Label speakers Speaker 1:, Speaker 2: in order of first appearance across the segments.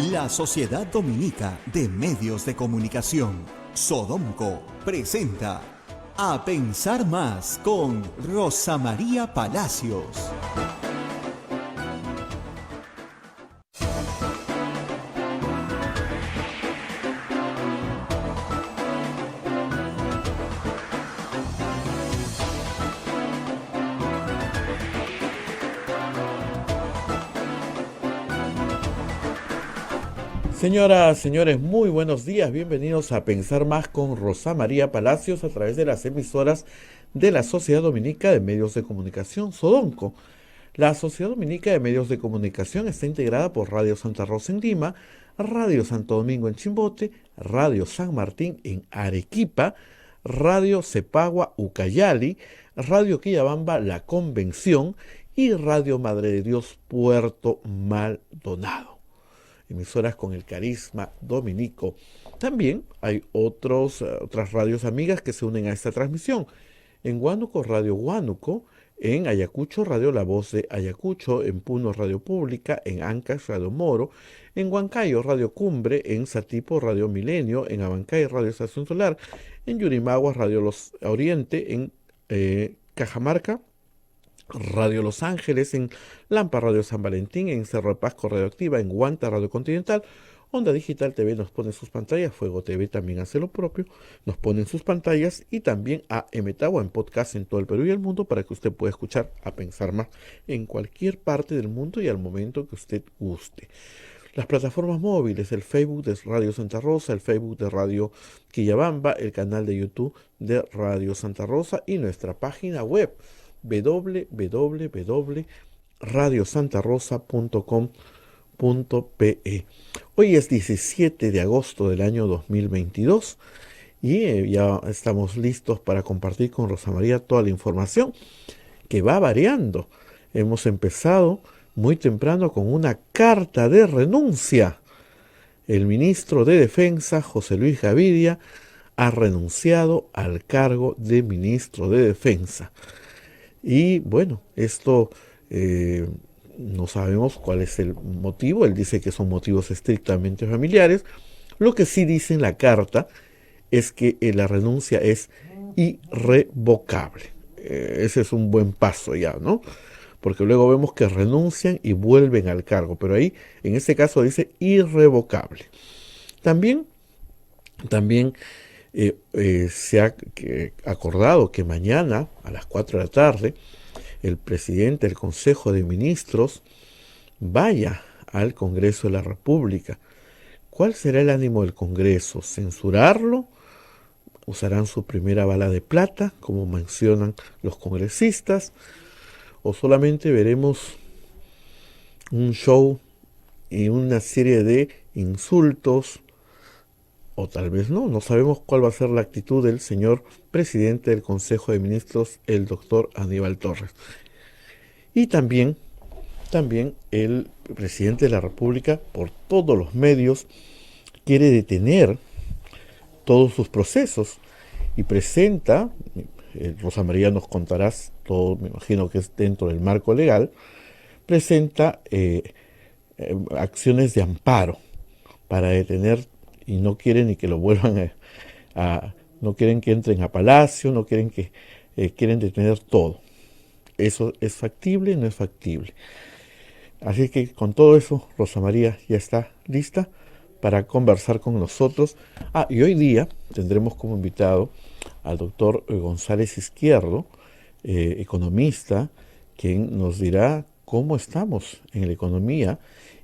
Speaker 1: La Sociedad Dominica de Medios de Comunicación, Sodomco, presenta A Pensar Más con Rosa María Palacios.
Speaker 2: Señoras, señores, muy buenos días. Bienvenidos a Pensar Más con Rosa María Palacios a través de las emisoras de la Sociedad Dominica de Medios de Comunicación, Sodonco. La Sociedad Dominica de Medios de Comunicación está integrada por Radio Santa Rosa en Lima, Radio Santo Domingo en Chimbote, Radio San Martín en Arequipa, Radio Cepagua Ucayali, Radio Quillabamba La Convención y Radio Madre de Dios Puerto Maldonado. Emisoras con el carisma dominico. También hay otras radios amigas que se unen a esta transmisión. En Huánuco, Radio Huánuco; en Ayacucho, Radio La Voz de Ayacucho; en Puno, Radio Pública; en Ancash, Radio Moro; en Huancayo, Radio Cumbre; en Satipo, Radio Milenio; en Abancay, Radio Estación Solar; en Yurimaguas, Radio Los Oriente; en Cajamarca, Radio Los Ángeles; en Lampa, Radio San Valentín; en Cerro de Pasco, Radio Activa; en Huanta, Radio Continental. Onda Digital TV nos pone sus pantallas, Fuego TV también hace lo propio, nos pone en sus pantallas, y también a Emetagua en podcast en todo el Perú y el mundo para que usted pueda escuchar A Pensar Más en cualquier parte del mundo y al momento que usted guste. Las plataformas móviles, el Facebook de Radio Santa Rosa, el Facebook de Radio Quillabamba, el canal de YouTube de Radio Santa Rosa y nuestra página web www.radiosantarosa.com.pe. Hoy es 17 de agosto del año 2022 y ya estamos listos para compartir con Rosa María toda la información que va variando. Hemos empezado muy temprano con una carta de renuncia. El ministro de Defensa, José Luis Gaviria, ha renunciado al cargo de ministro de Defensa. Y bueno, esto no sabemos cuál es el motivo. Él dice que son motivos estrictamente familiares. Lo que sí dice en la carta es que la renuncia es irrevocable. Ese es un buen paso ya, ¿no? Porque luego vemos que renuncian y vuelven al cargo, pero ahí en este caso dice irrevocable. También se ha acordado que mañana a las 4 de la tarde el presidente del Consejo de Ministros vaya al Congreso de la República. ¿Cuál será el ánimo del Congreso? ¿Censurarlo? ¿Usarán su primera bala de plata, como mencionan los congresistas? ¿O solamente veremos un show y una serie de insultos? O tal vez no sabemos cuál va a ser la actitud del señor presidente del Consejo de Ministros, el doctor Aníbal Torres. Y también el presidente de la República, por todos los medios, quiere detener todos sus procesos y presenta, Rosa María nos contarás todo, me imagino que es dentro del marco legal, presenta acciones de amparo para detener. Y no quieren ni que lo vuelvan no quieren que entren a Palacio, no quieren quieren detener todo. ¿Eso es factible? No es factible. Así que con todo eso, Rosa María ya está lista para conversar con nosotros. Y hoy día tendremos como invitado al doctor González Izquierdo, economista, quien nos dirá cómo estamos en la economía,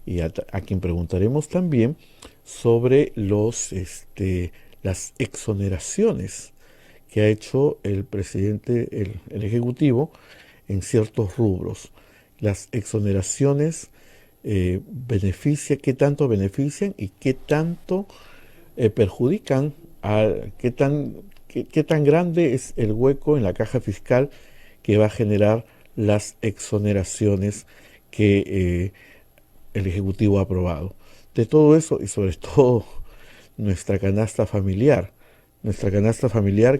Speaker 2: y a quien preguntaremos también sobre las exoneraciones que ha hecho el presidente, el Ejecutivo, en ciertos rubros. Las exoneraciones qué tanto benefician y qué tanto perjudican, qué tan grande es el hueco en la caja fiscal que va a generar las exoneraciones que el Ejecutivo ha aprobado. De todo eso y sobre todo nuestra canasta familiar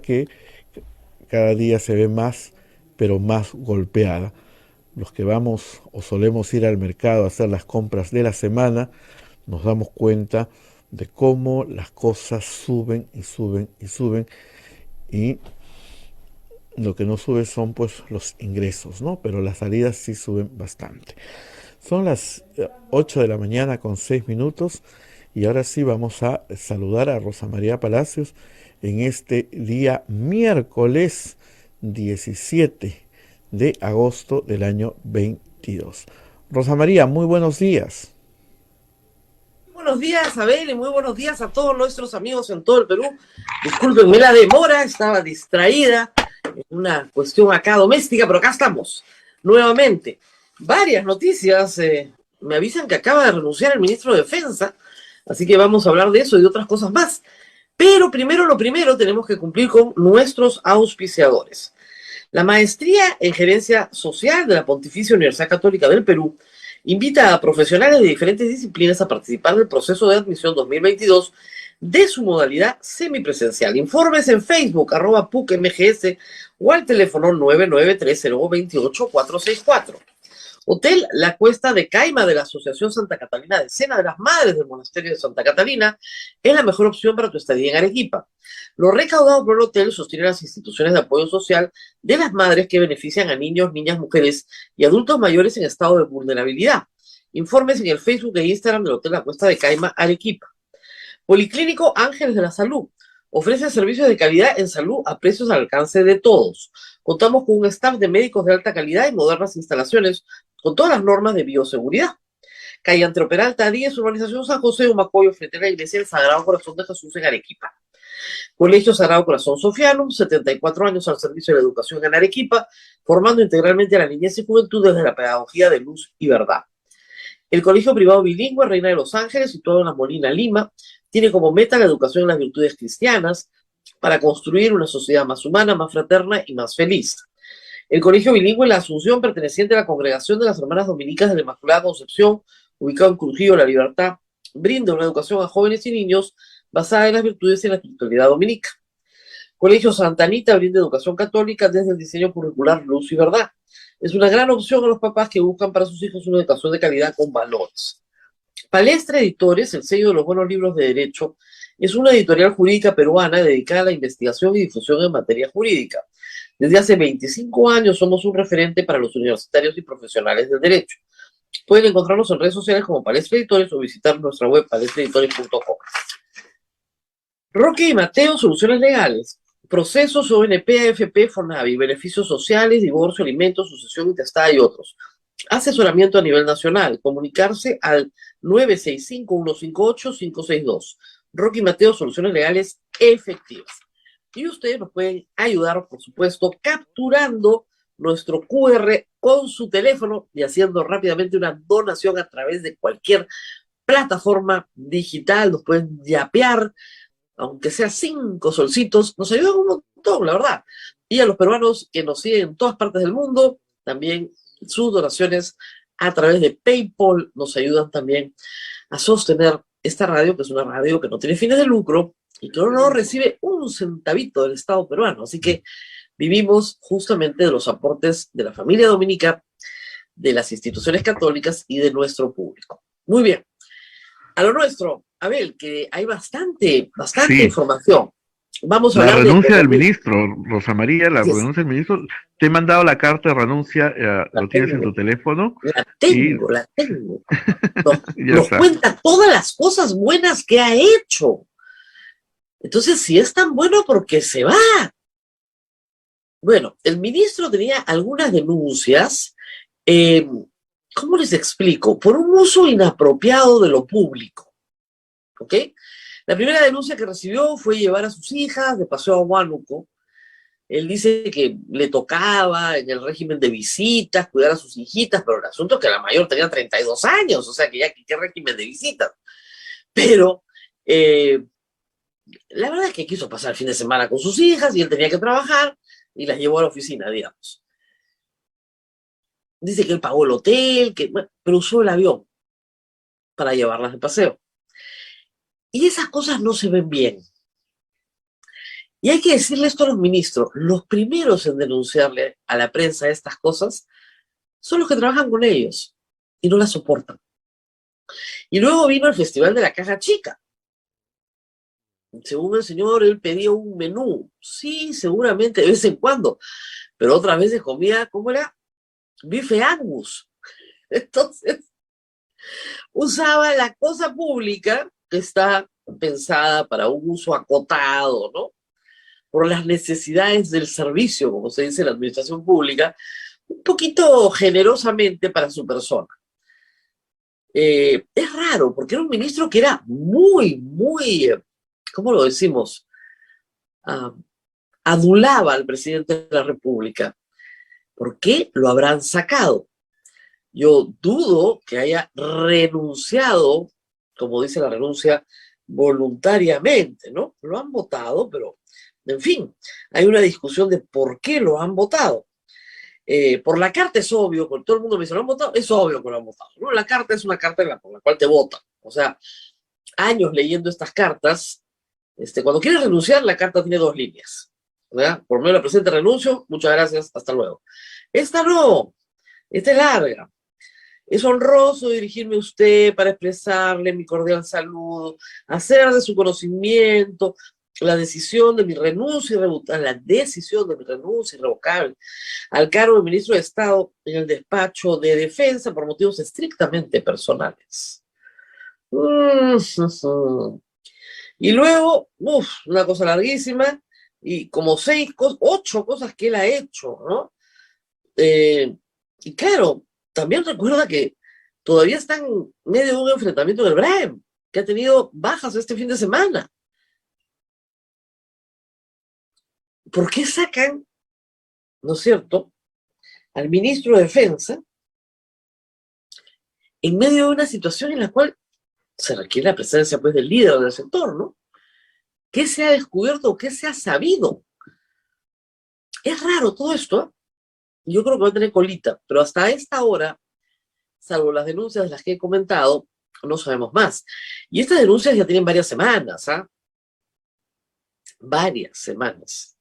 Speaker 2: que cada día se ve más, pero más golpeada. Los que vamos o solemos ir al mercado a hacer las compras de la semana, nos damos cuenta de cómo las cosas suben y suben y suben, y lo que no sube son pues los ingresos, ¿no? Pero las salidas sí suben bastante. Son las 8 de la mañana con 6 minutos y ahora sí vamos a saludar a Rosa María Palacios en este día miércoles 17 de agosto del año 22. Rosa María, muy buenos días.
Speaker 3: Buenos días, Abel, y muy buenos días a todos nuestros amigos en todo el Perú. Discúlpenme la demora, estaba distraída en una cuestión acá doméstica, pero acá estamos, nuevamente. Varias noticias, me avisan que acaba de renunciar el ministro de Defensa, así que vamos a hablar de eso y de otras cosas más. Pero primero lo primero, tenemos que cumplir con nuestros auspiciadores. La Maestría en Gerencia Social de la Pontificia Universidad Católica del Perú invita a profesionales de diferentes disciplinas a participar del proceso de admisión 2022 de su modalidad semipresencial. Informes en Facebook, @PUCMGS o al teléfono 993028464. Hotel La Cuesta de Caima de la Asociación Santa Catalina de Cena de las Madres del Monasterio de Santa Catalina es la mejor opción para tu estadía en Arequipa. Lo recaudado por el hotel sostiene las instituciones de apoyo social de las madres que benefician a niños, niñas, mujeres y adultos mayores en estado de vulnerabilidad. Informes en el Facebook e Instagram del Hotel La Cuesta de Caima, Arequipa. Policlínico Ángeles de la Salud. Ofrece servicios de calidad en salud a precios al alcance de todos. Contamos con un staff de médicos de alta calidad y modernas instalaciones con todas las normas de bioseguridad. Calle Antero Peralta 10, Urbanización San José, Humacoyo, frente a la Iglesia del Sagrado Corazón de Jesús en Arequipa. Colegio Sagrado Corazón Sofianum, 74 años al servicio de la educación en Arequipa, formando integralmente a la niñez y juventud desde la pedagogía de luz y verdad. El Colegio Privado Bilingüe Reina de los Ángeles, situado en La Molina, Lima, tiene como meta la educación en las virtudes cristianas para construir una sociedad más humana, más fraterna y más feliz. El Colegio Bilingüe La Asunción, perteneciente a la Congregación de las Hermanas Dominicas de la Inmaculada Concepción, ubicado en Trujillo, La Libertad, brinda una educación a jóvenes y niños basada en las virtudes y en la espiritualidad dominica. Colegio Santa Anita brinda educación católica desde el diseño curricular Luz y Verdad. Es una gran opción a los papás que buscan para sus hijos una educación de calidad con valores. Palestra Editores, el sello de los buenos libros de derecho, es una editorial jurídica peruana dedicada a la investigación y difusión en materia jurídica. Desde hace 25 años somos un referente para los universitarios y profesionales del derecho. Pueden encontrarnos en redes sociales como Palestra Editores o visitar nuestra web palestraeditores.com. Roque y Mateo, Soluciones Legales. Procesos ONP, AFP, FONAVI, beneficios sociales, divorcio, alimentos, sucesión intestada y otros. Asesoramiento a nivel nacional. Comunicarse al 965-158-562. Roque y Mateo, Soluciones Legales efectivas. Y ustedes nos pueden ayudar, por supuesto, capturando nuestro QR con su teléfono y haciendo rápidamente una donación a través de cualquier plataforma digital. Nos pueden yapear, aunque sea 5 solcitos, nos ayudan un montón, la verdad. Y a los peruanos que nos siguen en todas partes del mundo, también sus donaciones a través de PayPal nos ayudan también a sostener esta radio, que es una radio que no tiene fines de lucro y que no recibe un centavito del Estado peruano. Así que vivimos justamente de los aportes de la familia dominica, de las instituciones católicas y de nuestro público. Muy bien. A lo nuestro, Abel, que hay bastante
Speaker 2: Sí,
Speaker 3: información. Vamos a
Speaker 2: la
Speaker 3: hablar
Speaker 2: renuncia
Speaker 3: de
Speaker 2: del ministro, Rosa María, la
Speaker 3: yes,
Speaker 2: renuncia del ministro. Te he mandado la carta de renuncia,
Speaker 3: la
Speaker 2: lo tienes en tu
Speaker 3: tengo,
Speaker 2: teléfono
Speaker 3: la
Speaker 2: y
Speaker 3: tengo, la tengo. Nos,
Speaker 2: ya
Speaker 3: nos
Speaker 2: está.
Speaker 3: cuenta todas las cosas buenas que ha hecho. Entonces, si es tan bueno, ¿por qué se va? Bueno, el ministro tenía algunas denuncias, eh, ¿cómo les explico? Por un uso inapropiado de lo público, ¿ok? La primera denuncia que recibió fue llevar a sus hijas de paseo a Huánuco. Él dice que le tocaba en el régimen de visitas cuidar a sus hijitas, pero el asunto es que la mayor tenía 32 años, o sea que ya qué régimen de visitas. Pero la verdad es que quiso pasar el fin de semana con sus hijas y él tenía que trabajar y las llevó a la oficina, digamos. Dice que él pagó el hotel, bueno, pero usó el avión para llevarlas de paseo. Y esas cosas no se ven bien. Y hay que decirle esto a los ministros. Los primeros en denunciarle a la prensa estas cosas son los que trabajan con ellos y no las soportan. Y luego vino el Festival de la Caja Chica. Según el señor, él pedía un menú. Sí, seguramente, de vez en cuando. Pero otras veces comía, ¿cómo era? Bife Angus. Entonces, usaba la cosa pública que está pensada para un uso acotado, ¿no? Por las necesidades del servicio, como se dice en la administración pública, un poquito generosamente para su persona. Es raro, porque era un ministro que era muy, ¿cómo lo decimos? Adulaba al presidente de la República. ¿Por qué lo habrán sacado? Yo dudo que haya renunciado, como dice la renuncia, voluntariamente, ¿no? Lo han votado, pero, en fin, hay una discusión de por qué lo han votado. Por la carta es obvio, con todo el mundo me dice, ¿lo han votado? Es obvio que lo han votado, ¿no? La carta es una carta por la cual te votan. O sea, años leyendo estas cartas, cuando quieres renunciar, la carta tiene 2 líneas, ¿verdad? Por medio de la presente renuncio, muchas gracias, hasta luego. Esta no, esta es larga. Es honroso dirigirme a usted para expresarle mi cordial saludo, hacer de su conocimiento la decisión de mi renuncia irrevocable al cargo de ministro de Estado en el despacho de defensa por motivos estrictamente personales. Y luego, una cosa larguísima, y como 8 cosas que él ha hecho, ¿no? Y claro, también recuerda que todavía está en medio de un enfrentamiento en el Braem, que ha tenido bajas este fin de semana. ¿Por qué sacan, no es cierto, al ministro de Defensa en medio de una situación en la cual se requiere la presencia, pues, del líder del sector, ¿no? ¿Qué se ha descubierto o qué se ha sabido? Es raro todo esto, ¿eh? Yo creo que va a tener colita, pero hasta esta hora, salvo las denuncias de las que he comentado, no sabemos más. Y estas denuncias ya tienen varias semanas, ¿ah? Varias semanas.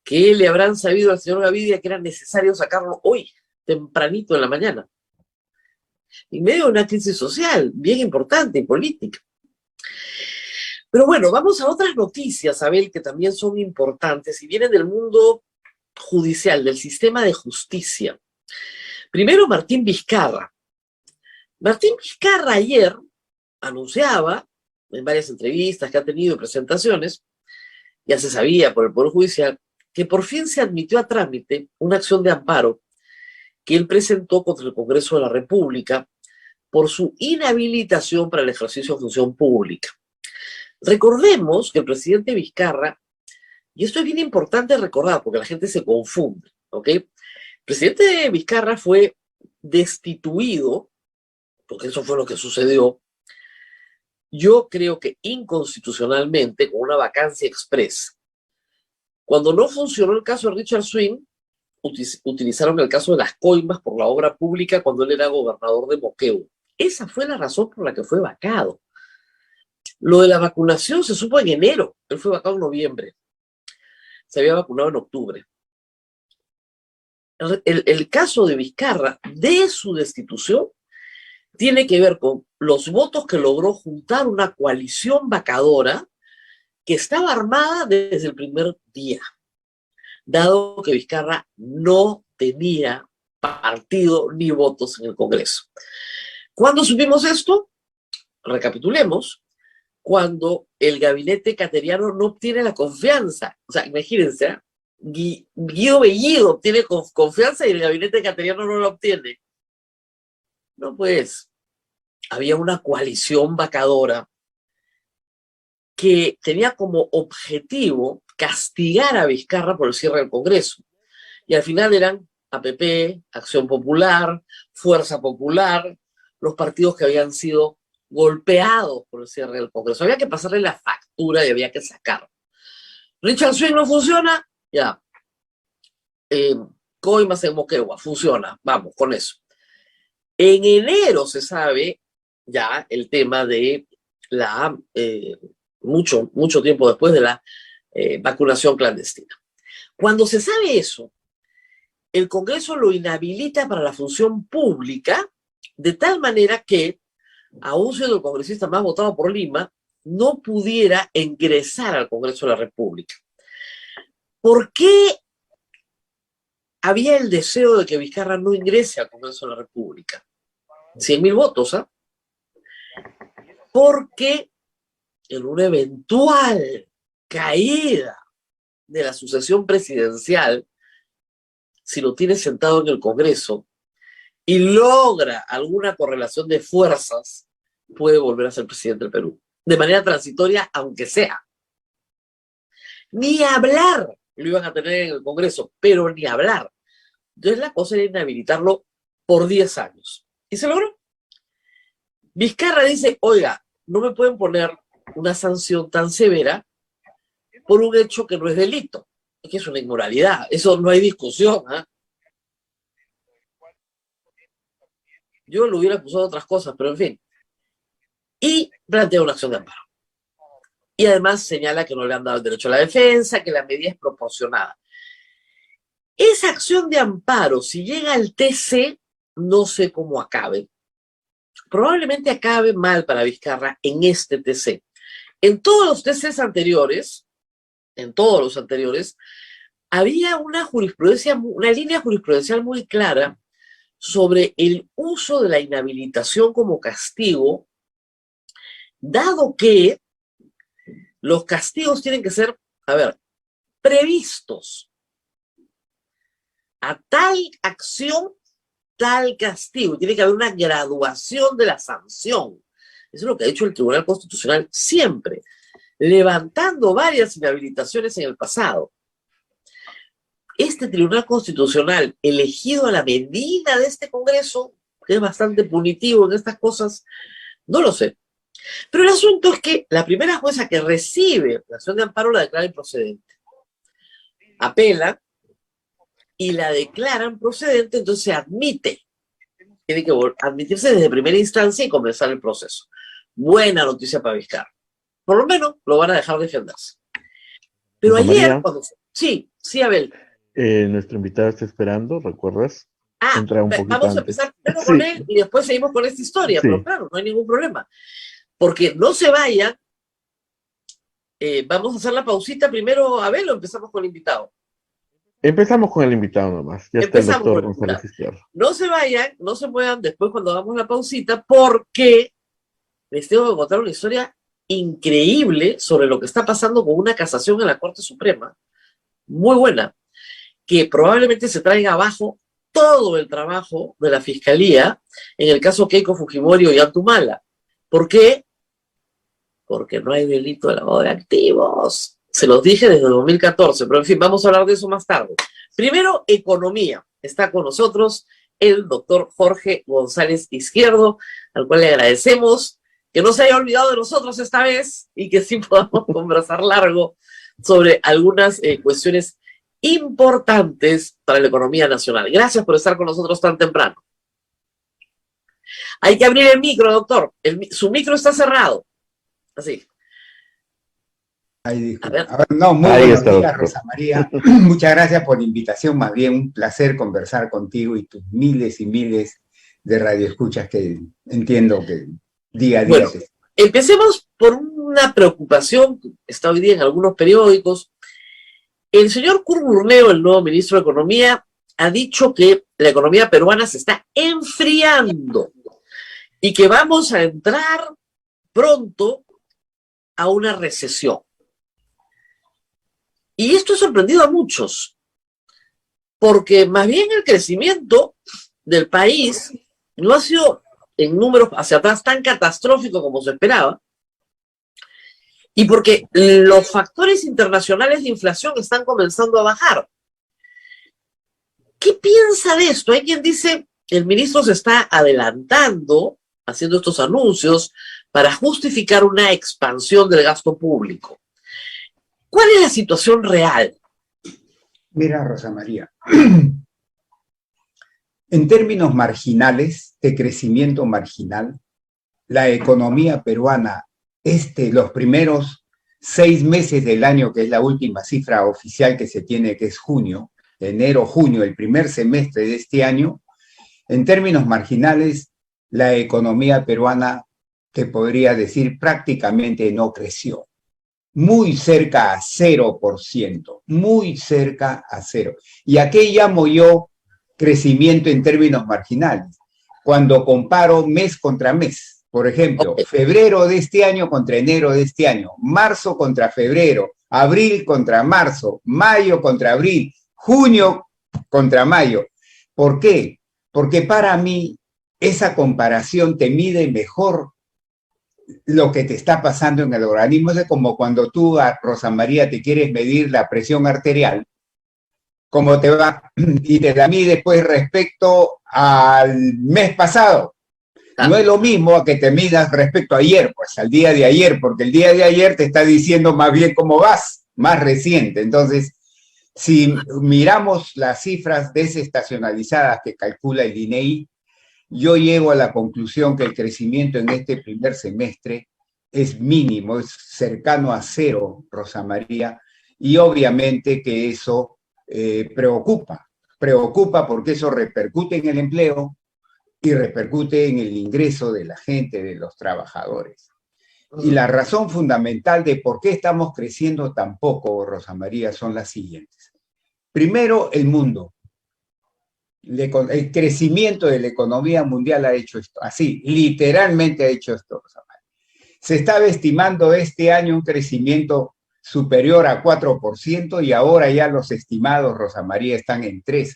Speaker 3: ¿Qué le habrán sabido al señor Gavidia que era necesario sacarlo hoy, tempranito en la mañana? En medio de una crisis social bien importante y política. Pero bueno, vamos a otras noticias, Abel, que también son importantes y vienen del mundo judicial, del sistema de justicia. Primero, Martín Vizcarra. Martín Vizcarra ayer anunciaba, en varias entrevistas que ha tenido y presentaciones, ya se sabía por el Poder Judicial, que por fin se admitió a trámite una acción de amparo que él presentó contra el Congreso de la República por su inhabilitación para el ejercicio de función pública. Recordemos que el presidente Vizcarra, y esto es bien importante recordar porque la gente se confunde, ¿ok? El presidente Vizcarra fue destituido, porque eso fue lo que sucedió, yo creo que inconstitucionalmente, con una vacancia expresa. Cuando no funcionó el caso de Richard Swing, utilizaron el caso de las coimas por la obra pública cuando él era gobernador de Moquegua. Esa fue la razón por la que fue vacado. Lo de la vacunación se supo en enero, él fue vacado en noviembre. Se había vacunado en octubre. El caso de Vizcarra, de su destitución, tiene que ver con los votos que logró juntar una coalición vacadora que estaba armada desde el primer día, dado que Vizcarra no tenía partido ni votos en el Congreso. ¿Cuándo supimos esto? Recapitulemos. Cuando el gabinete cateriano no obtiene la confianza. O sea, imagínense, ¿eh? Guido Bellido obtiene confianza y el gabinete cateriano no la obtiene. No, pues, había una coalición vacadora que tenía como objetivo castigar a Vizcarra por el cierre del Congreso. Y al final eran APP, Acción Popular, Fuerza Popular, los partidos que habían sido golpeados por el cierre del Congreso. Había que pasarle la factura y había que sacarlo. Richard Swing no funciona, ya. Coimas en Moquegua, funciona, vamos con eso. En enero se sabe ya el tema de la, mucho tiempo después de la vacunación clandestina. Cuando se sabe eso, el Congreso lo inhabilita para la función pública de tal manera que, aún siendo el congresista más votado por Lima, no pudiera ingresar al Congreso de la República. ¿Por qué había el deseo de que Vizcarra no ingrese al Congreso de la República? 100.000 votos, ¿ah? Porque en una eventual caída de la sucesión presidencial, si lo tiene sentado en el Congreso y logra alguna correlación de fuerzas, puede volver a ser presidente del Perú, de manera transitoria, aunque sea. Ni hablar lo iban a tener en el Congreso, pero ni hablar. Entonces la cosa era inhabilitarlo por 10 años. Y se logró. Vizcarra dice, oiga, no me pueden poner una sanción tan severa por un hecho que no es delito. Es que es una inmoralidad. Eso no hay discusión, ¿eh? Yo lo hubiera acusado de otras cosas, pero en fin. Y plantea una acción de amparo. Y además señala que no le han dado el derecho a la defensa, que la medida es proporcionada. Esa acción de amparo, si llega al TC, no sé cómo acabe. Probablemente acabe mal para Vizcarra en este TC. En todos los TCs anteriores, había una jurisprudencia, una línea jurisprudencial muy clara sobre el uso de la inhabilitación como castigo, dado que los castigos tienen que ser, previstos. A tal acción, tal castigo. Tiene que haber una graduación de la sanción. Eso es lo que ha hecho el Tribunal Constitucional siempre, levantando varias inhabilitaciones en el pasado. Este Tribunal Constitucional, elegido a la medida de este Congreso, que es bastante punitivo en estas cosas, no lo sé. Pero el asunto es que la primera jueza que recibe la acción de amparo la declara improcedente. Apela y la declaran procedente, entonces se admite. Tiene que admitirse desde primera instancia y comenzar el proceso. Buena noticia para Vizcarra. Por lo menos lo van a dejar defenderse. Pero
Speaker 2: Rosa
Speaker 3: ayer,
Speaker 2: María,
Speaker 3: cuando... Sí, Abel.
Speaker 2: nuestro invitado está esperando, ¿recuerdas? Entra un poquito
Speaker 3: vamos a
Speaker 2: antes.
Speaker 3: empezar primero con él y después seguimos con esta historia, pero claro, no hay ningún problema. Porque no se vayan. Vamos a hacer la pausita primero, Abel, o empezamos con el invitado.
Speaker 2: Empezamos con el invitado nomás. Ya está el doctor González Izquierdo.
Speaker 3: No se vayan, no se muevan después cuando hagamos la pausita, porque les tengo que contar una historia increíble sobre lo que está pasando con una casación en la Corte Suprema, muy buena, que probablemente se traiga abajo todo el trabajo de la Fiscalía en el caso Keiko Fujimori y Ollantumala. ¿Por qué? Porque no hay delito de lavado de activos. Se los dije desde 2014, pero en fin, vamos a hablar de eso más tarde. Primero, economía. Está con nosotros el doctor Jorge González Izquierdo, al cual le agradecemos que no se haya olvidado de nosotros esta vez y que sí podamos conversar largo sobre algunas cuestiones importantes para la economía nacional. Gracias por estar con nosotros tan temprano. Hay que abrir el micro, doctor. Su micro está cerrado. Así.
Speaker 4: Muy buenos días, Rosa María. Muchas gracias por la invitación. Más bien un placer conversar contigo y tus miles y miles de radioescuchas que entiendo que día a día.
Speaker 3: Bueno, empecemos por una preocupación que está hoy día en algunos periódicos. El señor Kurt Burneo, el nuevo ministro de Economía, ha dicho que la economía peruana se está enfriando y que vamos a entrar pronto a una recesión. Y esto ha sorprendido a muchos, porque más bien el crecimiento del país no ha sido en números hacia atrás tan catastrófico como se esperaba, y porque los factores internacionales de inflación están comenzando a bajar. ¿Qué piensa de esto? Hay quien dice que el ministro se está adelantando, haciendo estos anuncios, para justificar una expansión del gasto público. ¿Cuál es la situación real?
Speaker 4: Mira, Rosa María, en términos marginales, de crecimiento marginal, la economía peruana, los primeros 6 meses del año, que es la última cifra oficial que se tiene, que es junio, enero, junio, el primer semestre de este año, en términos marginales, la economía peruana, te podría decir, prácticamente no creció. Muy cerca a 0%, muy cerca a cero. ¿Y a qué llamo yo crecimiento en términos marginales? Cuando comparo mes contra mes. Por ejemplo,
Speaker 3: Ok.
Speaker 4: febrero de este año contra enero de este año, marzo contra febrero, abril contra marzo, mayo contra abril, junio contra mayo. ¿Por qué? Porque para mí esa comparación te mide mejor lo que te está pasando en el organismo. Es como cuando tú, Rosa María, te quieres medir la presión arterial, cómo te va, y te la mides pues respecto al mes pasado. No es lo mismo a que te midas respecto a ayer, pues al día de ayer, porque el día de ayer te está diciendo más bien cómo vas, más reciente. Entonces, si miramos las cifras desestacionalizadas que calcula el INEI, yo llego a la conclusión que el crecimiento en este primer semestre es mínimo, es cercano a cero, Rosa María, y obviamente que eso preocupa porque eso repercute en el empleo y repercute en el ingreso de la gente, de los trabajadores. Y la razón fundamental de por qué estamos creciendo tan poco, Rosa María, son las siguientes. Primero, el mundo. El crecimiento de la economía mundial ha hecho esto, así, literalmente ha hecho esto. Se estaba estimando este año un crecimiento superior a 4% y ahora ya los estimados, Rosa María, están en 3%.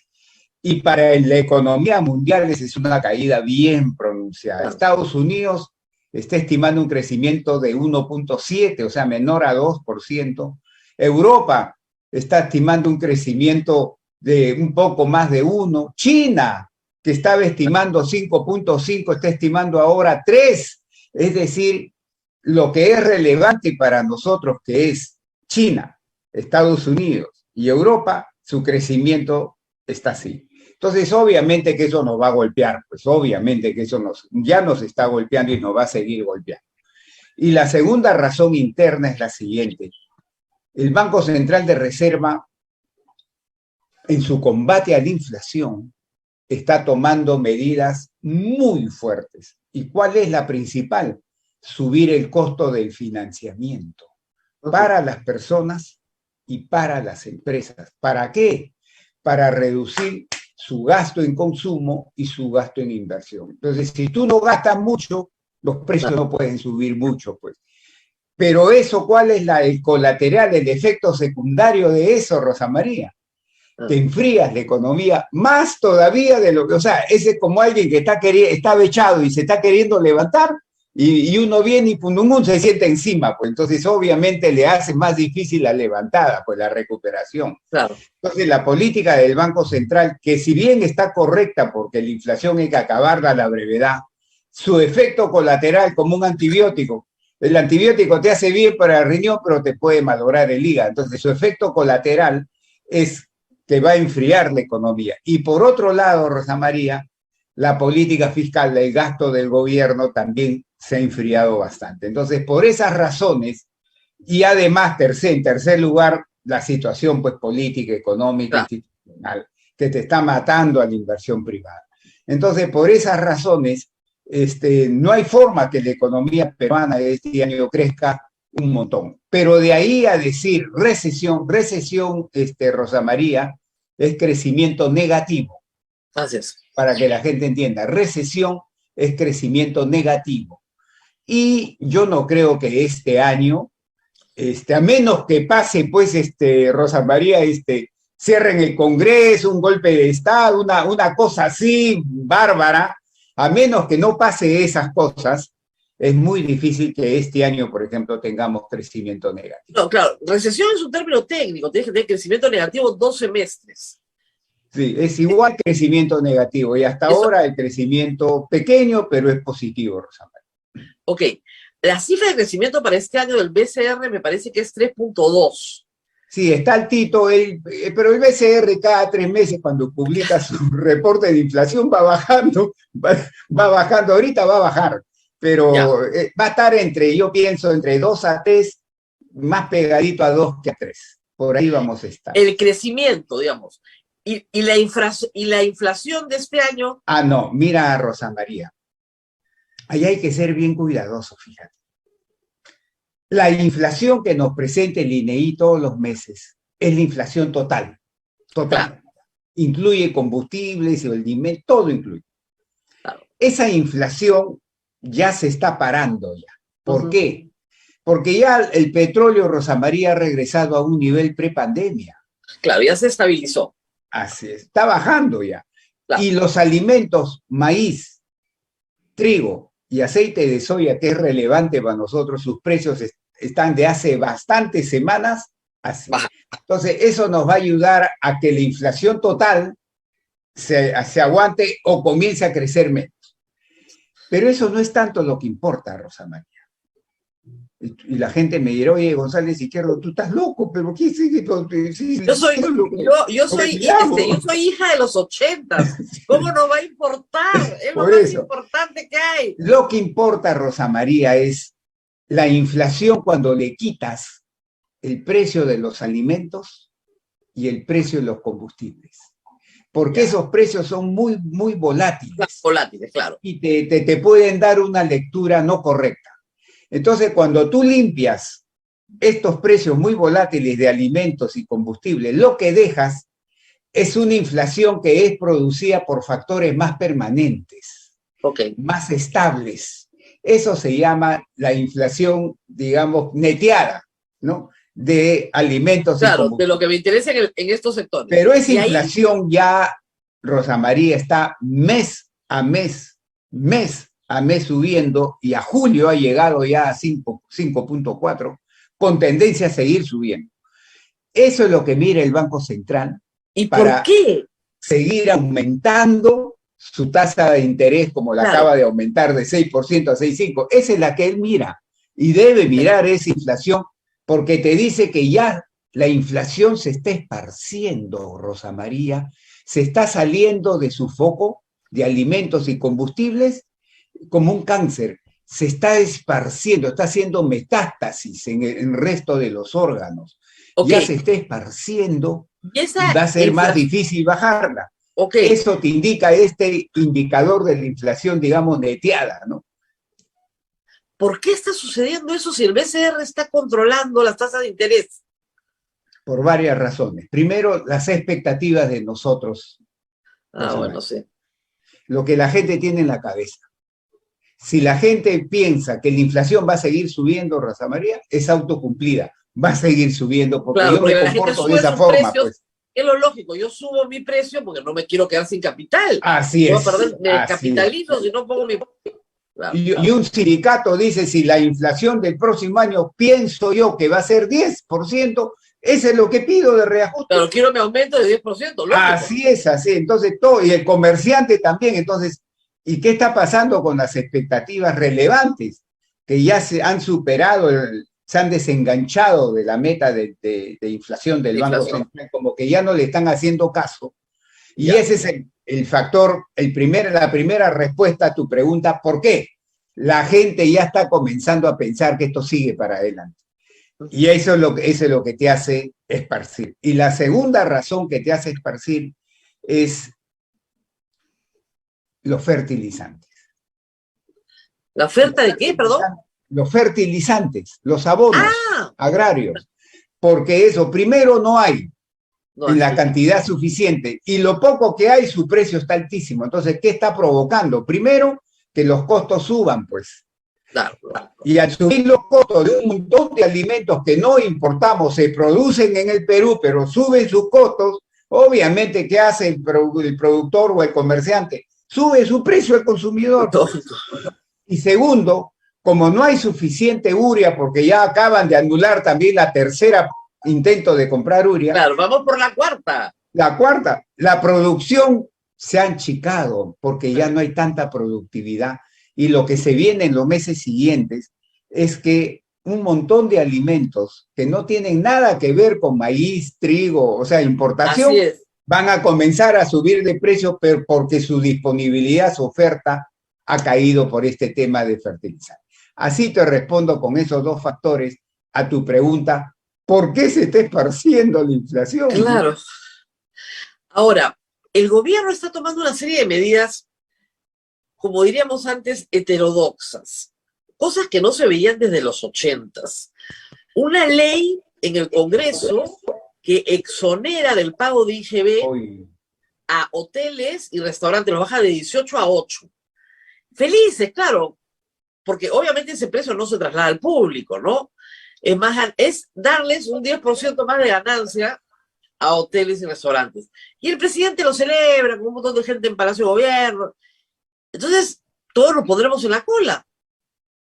Speaker 4: Y para la economía mundial esa es una caída bien pronunciada. Estados Unidos está estimando un crecimiento de 1.7%, o sea, menor a 2%. Europa está estimando un crecimiento de un poco más de 1%. China, que estaba estimando 5.5%, está estimando ahora 3%. Es decir, lo que es relevante para nosotros, que es China, Estados Unidos y Europa, su crecimiento está así. Entonces, obviamente que eso nos va a golpear, pues obviamente que eso ya nos está golpeando y nos va a seguir golpeando. Y la segunda razón interna es la siguiente. El Banco Central de Reserva, en su combate a la inflación, está tomando medidas muy fuertes. ¿Y cuál es la principal? Subir el costo del financiamiento para las personas y para las empresas. ¿Para qué? Para reducir su gasto en consumo y su gasto en inversión. Entonces, si tú no gastas mucho, los precios no pueden subir mucho, pues. Pero eso, ¿cuál es el colateral, el efecto secundario de eso, Rosa María? Te enfrías la economía más todavía de lo que, o sea, ese es como alguien que está avechado y se está queriendo levantar y uno viene y pum, se sienta encima, pues entonces obviamente le hace más difícil la levantada, pues la recuperación.
Speaker 3: Claro.
Speaker 4: Entonces la política del Banco Central, que si bien está correcta porque la inflación hay que acabarla a la brevedad, su efecto colateral como un antibiótico, el antibiótico te hace bien para el riñón, pero te puede malograr el hígado, entonces su efecto colateral es que va a enfriar la economía. Y por otro lado, Rosa María, la política fiscal, el gasto del gobierno también se ha enfriado bastante. Entonces, por esas razones, y además, en tercer lugar, la situación pues, política, económica, institucional, que te está matando a la inversión privada. Entonces, por esas razones, no hay forma que la economía peruana de este año crezca un montón. Pero de ahí a decir recesión, Rosa María, es crecimiento negativo.
Speaker 3: Así es.
Speaker 4: Para que la gente entienda, recesión es crecimiento negativo. Y yo no creo que este año, a menos que pase, pues, Rosa María, cierren el Congreso, un golpe de Estado, una cosa así, bárbara, a menos que no pase esas cosas, es muy difícil que este año, por ejemplo, tengamos crecimiento negativo.
Speaker 3: No, claro, recesión es un término técnico, tienes que tener crecimiento negativo 2 semestres.
Speaker 4: Sí, es igual crecimiento negativo, y hasta
Speaker 3: Eso.
Speaker 4: ahora el crecimiento pequeño, pero es positivo, Rosa María.
Speaker 3: Ok, la cifra de crecimiento para este año del BCR me parece que es 3.2.
Speaker 4: Sí, está altito, pero el BCR cada 3 meses cuando publica su reporte de inflación va bajando, va bajando, ahorita va a bajar, pero va a estar yo pienso, entre 2 a 3, más pegadito a 2 que a 3. Por ahí vamos a estar.
Speaker 3: El crecimiento, digamos. Y la inflación de este año.
Speaker 4: No, mira, Rosa María. ahí hay que ser bien cuidadosos, fíjate. La inflación que nos presenta el INEI todos los meses es la inflación total, total.
Speaker 3: Claro,
Speaker 4: Incluye combustibles, el dinero, todo incluye.
Speaker 3: claro.
Speaker 4: Esa inflación ya se está parando ya. ¿Por
Speaker 3: Ujú.
Speaker 4: qué? Porque ya el petróleo, Rosa María, ha regresado a un nivel prepandemia.
Speaker 3: Claro, ya se estabilizó.
Speaker 4: Así es, está bajando ya.
Speaker 3: Claro.
Speaker 4: Y los alimentos, maíz, trigo y aceite de soya, que es relevante para nosotros, sus precios están de hace bastantes semanas así.
Speaker 3: Baja.
Speaker 4: Entonces, eso nos va a ayudar a que la inflación total se aguante o comience a crecer menos. Pero eso no es tanto lo que importa, Rosa María. Y la gente me dirá, oye, González Izquierdo, tú estás loco, pero ¿qué sigue?
Speaker 3: Yo soy hija de los 80. ¿Cómo no va a importar? Es lo más importante que hay.
Speaker 4: Lo que importa, Rosa María, es la inflación cuando le quitas el precio de los alimentos y el precio de los combustibles. Porque esos precios son muy, muy volátiles.
Speaker 3: Volátiles, claro.
Speaker 4: Y te pueden dar una lectura no correcta. Entonces, cuando tú limpias estos precios muy volátiles de alimentos y combustibles, lo que dejas es una inflación que es producida por factores más permanentes, más estables. Eso se llama la inflación, digamos, neteada, ¿no? De alimentos y combustibles.
Speaker 3: De lo que me interesa en estos sectores.
Speaker 4: Pero esa inflación ya, Rosa María, está mes a mes subiendo, y a julio ha llegado ya a 5.4, con tendencia a seguir subiendo. Eso es lo que mira el Banco Central.
Speaker 3: ¿Y para por qué?
Speaker 4: Seguir aumentando su tasa de interés, como la acaba de aumentar de 6% a 6.5%. Esa es la que él mira, y debe mirar esa inflación, porque te dice que ya la inflación se está esparciendo, Rosa María, se está saliendo de su foco de alimentos y combustibles como un cáncer, se está esparciendo, está haciendo metástasis en el resto de los órganos. Ya se está esparciendo y va a ser más difícil bajarla. Eso te indica este indicador de la inflación, digamos, neteada, ¿no?
Speaker 3: ¿Por qué está sucediendo eso si el BCR está controlando las tasas de interés?
Speaker 4: Por varias razones. Primero, las expectativas de nosotros.
Speaker 3: Bueno, sí.
Speaker 4: Lo que la gente tiene en la cabeza. Si la gente piensa que la inflación va a seguir subiendo, Rosa María, es autocumplida. Va a seguir subiendo porque yo me comporto de esa forma. Pues.
Speaker 3: Es lo lógico, yo subo mi precio porque no me quiero quedar sin capital.
Speaker 4: Así es.
Speaker 3: Me capitalizo si no pongo mi...
Speaker 4: Claro. Y un sindicato dice, si la inflación del próximo año pienso yo que va a ser 10%, ese es lo que pido de reajuste.
Speaker 3: Pero quiero mi aumento de 10%. Lógico.
Speaker 4: Así es, así. Entonces, todo, y el comerciante también. Entonces, ¿y qué está pasando con las expectativas relevantes? Que ya se han superado, se han desenganchado de la meta de inflación del Banco Central, como que ya no le están haciendo caso. Y ese es el factor, la primera respuesta a tu pregunta, ¿por qué? La gente ya está comenzando a pensar que esto sigue para adelante. Y eso es lo que te hace esparcir. Y la segunda razón que te hace esparcir es los fertilizantes.
Speaker 3: ¿La oferta de qué, perdón?
Speaker 4: Los fertilizantes, los abonos agrarios. Porque eso, primero, no hay en la cantidad suficiente, y lo poco que hay, su precio está altísimo. Entonces, ¿qué está provocando? Primero, que los costos suban, pues.
Speaker 3: Claro.
Speaker 4: Y al subir los costos de un montón de alimentos que no importamos, se producen en el Perú, pero suben sus costos, obviamente, ¿qué hace el productor o el comerciante? Sube su precio al consumidor. Y segundo, como no hay suficiente urea, porque ya acaban de anular también la tercera intento de comprar urea.
Speaker 3: Claro, vamos por la cuarta.
Speaker 4: La producción se ha achicado porque ya no hay tanta productividad, y lo que se viene en los meses siguientes es que un montón de alimentos que no tienen nada que ver con maíz, trigo, o sea, importación, van a comenzar a subir de precio porque su disponibilidad, su oferta ha caído por este tema de fertilizantes. Así te respondo con esos dos factores a tu pregunta, ¿por qué se está esparciendo la inflación?
Speaker 3: Claro. Ahora, el gobierno está tomando una serie de medidas como diríamos antes, heterodoxas, cosas que no se veían desde los 80s. Una ley en el Congreso que exonera del pago de IGB
Speaker 4: Hoy,
Speaker 3: a hoteles y restaurantes, los baja de 18 a 8. Felices, claro, porque obviamente ese precio no se traslada al público, ¿no? Es más, es darles un 10% más de ganancia a hoteles y restaurantes. Y el presidente lo celebra con un montón de gente en Palacio de Gobierno. Entonces, todos nos pondremos en la cola.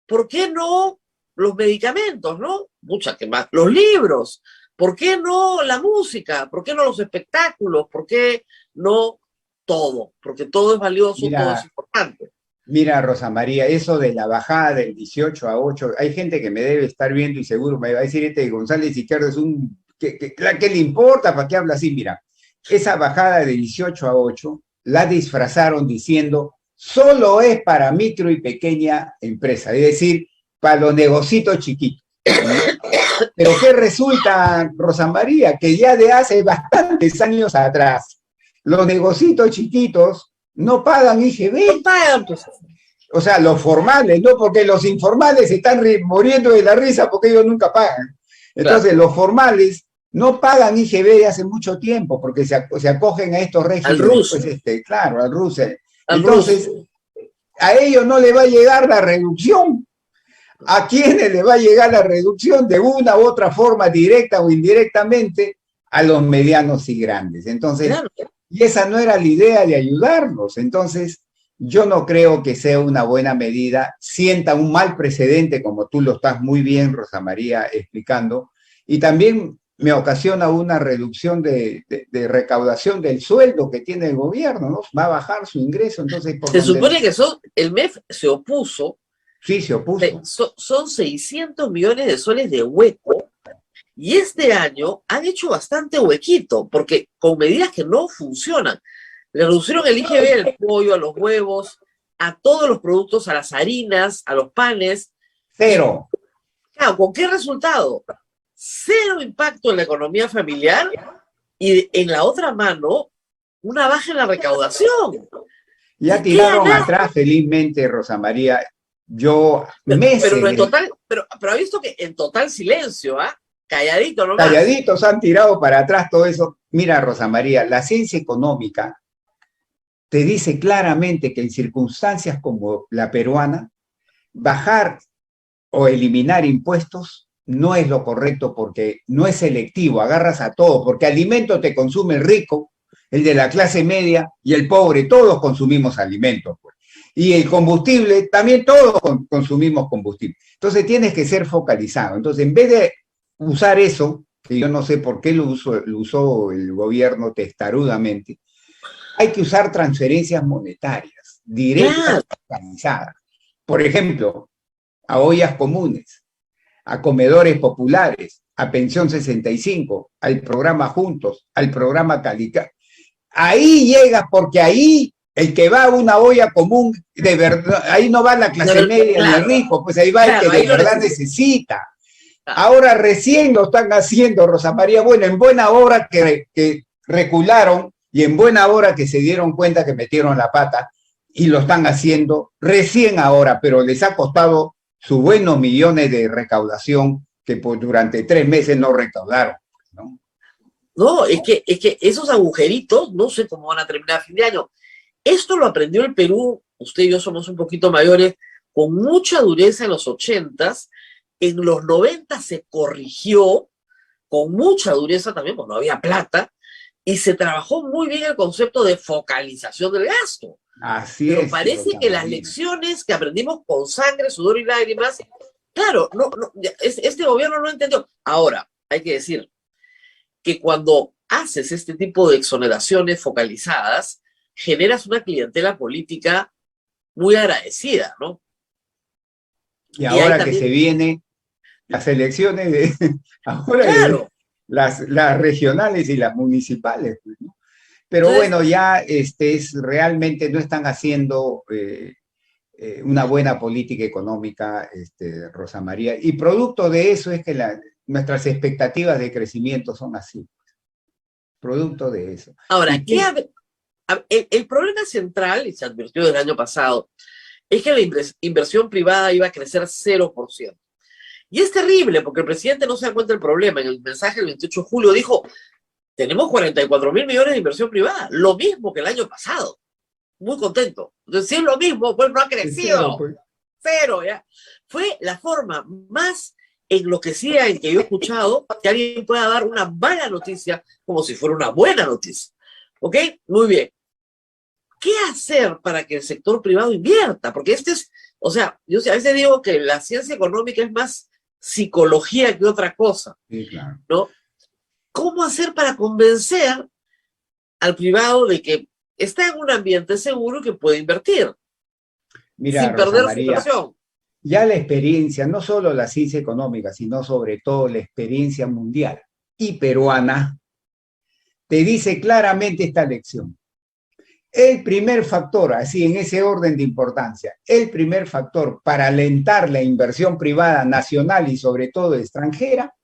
Speaker 3: ¿Por qué no los medicamentos, no? Muchas que más. Los libros. ¿Por qué no la música? ¿Por qué no los espectáculos? ¿Por qué no todo? Porque todo es valioso, todo es importante.
Speaker 4: Mira, Rosa María, eso de la bajada del 18 a 8, hay gente que me debe estar viendo y seguro me va a decir González Izquierdo es un... ¿Qué le importa? ¿Para qué habla así? Mira, esa bajada de 18 a 8 la disfrazaron diciendo solo es para micro y pequeña empresa, es decir, para los negocios chiquitos. Pero ¿qué resulta, Rosa María? Que ya de hace bastantes años atrás, los negocios chiquitos no pagan IGB.
Speaker 3: No pagan, pues.
Speaker 4: O sea, los formales, ¿no? Porque los informales se están muriendo de la risa porque ellos nunca pagan. Entonces, claro, los formales no pagan IGB de hace mucho tiempo porque se acogen a estos regímenes.
Speaker 3: Al RUS.
Speaker 4: Pues claro, al RUS. Entonces, a ellos no le va a llegar la reducción. ¿A quiénes le va a llegar la reducción? De una u otra forma, directa o indirectamente, a los medianos y grandes. Entonces, claro, y esa no era la idea de ayudarlos. Entonces, yo no creo que sea una buena medida, sienta un mal precedente, como tú lo estás muy bien, Rosa María, explicando, y también me ocasiona una reducción de recaudación del sueldo que tiene el gobierno, ¿no? Va a bajar su ingreso, entonces...
Speaker 3: Se supone que el MEF se opuso.
Speaker 4: Sí, se opuso.
Speaker 3: Son 600 millones de soles de hueco, y este año han hecho bastante huequito, porque con medidas que no funcionan. Le reducieron el IGB al pollo, a los huevos, a todos los productos, a las harinas, a los panes.
Speaker 4: Cero.
Speaker 3: Claro, ¿con qué resultado? Cero impacto en la economía familiar y en la otra mano, una baja en la recaudación.
Speaker 4: Ya tiraron atrás felizmente, Rosa María.
Speaker 3: Pero en total, pero ha visto que en total silencio, ¿ah? Calladito nomás.
Speaker 4: Calladitos han tirado para atrás todo eso. Mira, Rosa María, la ciencia económica te dice claramente que en circunstancias como la peruana, bajar o eliminar impuestos no es lo correcto porque no es selectivo, agarras a todos, porque alimento te consume el rico, el de la clase media y el pobre, todos consumimos alimentos, pues. Y el combustible, también todos consumimos combustible. Entonces tienes que ser focalizado. Entonces, en vez de usar eso, que yo no sé por qué lo usó el gobierno testarudamente, hay que usar transferencias monetarias, directas, focalizadas. Por ejemplo, a ollas comunes, a comedores populares, a Pensión 65, al programa Juntos, al programa Calica. Ahí llegas porque ahí el que va a una olla común, de verdad, ahí no va la clase media ni el rico, pues ahí va el que de verdad necesita. Ahora recién lo están haciendo, Rosa María, bueno, en buena hora que recularon y en buena hora que se dieron cuenta que metieron la pata y lo están haciendo recién ahora, pero les ha costado sus buenos millones de recaudación que pues, durante 3 meses no recaudaron, ¿no?
Speaker 3: No, es que esos agujeritos no sé cómo van a terminar a fin de año. Esto lo aprendió el Perú, usted y yo somos un poquito mayores, con mucha dureza en los 80s, en los 90 se corrigió con mucha dureza también, porque no había plata, y se trabajó muy bien el concepto de focalización del gasto.
Speaker 4: Así
Speaker 3: Pero
Speaker 4: es,
Speaker 3: parece que las lecciones que aprendimos con sangre, sudor y lágrimas, claro, este gobierno no entendió. Ahora, hay que decir que cuando haces este tipo de exoneraciones focalizadas, generas una clientela política muy agradecida, ¿no?
Speaker 4: Y ahora que se vienen las elecciones, ahora claro, las regionales y las municipales, ¿no? Pero entonces, bueno, ya realmente no están haciendo una buena política económica, Rosa María, y producto de eso es que nuestras expectativas de crecimiento son así. Producto de eso.
Speaker 3: Ahora, El problema central, y se advirtió del año pasado, es que la inversión privada iba a crecer 0%. Y es terrible porque el presidente no se da cuenta del problema. En el mensaje del 28 de julio dijo, tenemos 44.000 millones de inversión privada, lo mismo que el año pasado. Muy contento. Entonces, si es lo mismo, pues no ha crecido. Cero, ya. Fue la forma más enloquecida en que yo he escuchado que alguien pueda dar una mala noticia como si fuera una buena noticia. ¿Ok? Muy bien. ¿Qué hacer para que el sector privado invierta? Porque o sea, yo a veces digo que la ciencia económica es más psicología que otra cosa.
Speaker 4: Sí, claro.
Speaker 3: ¿No? ¿Cómo hacer para convencer al privado de que está en un ambiente seguro y que puede invertir?
Speaker 4: Mira,
Speaker 3: sin perder
Speaker 4: Rosa
Speaker 3: su
Speaker 4: María,
Speaker 3: inversión.
Speaker 4: ya la experiencia, no solo la ciencia económica, sino sobre todo la experiencia mundial y peruana, te dice claramente esta lección. El primer factor, así en ese orden de importancia, el primer factor para alentar la inversión privada nacional y sobre todo extranjera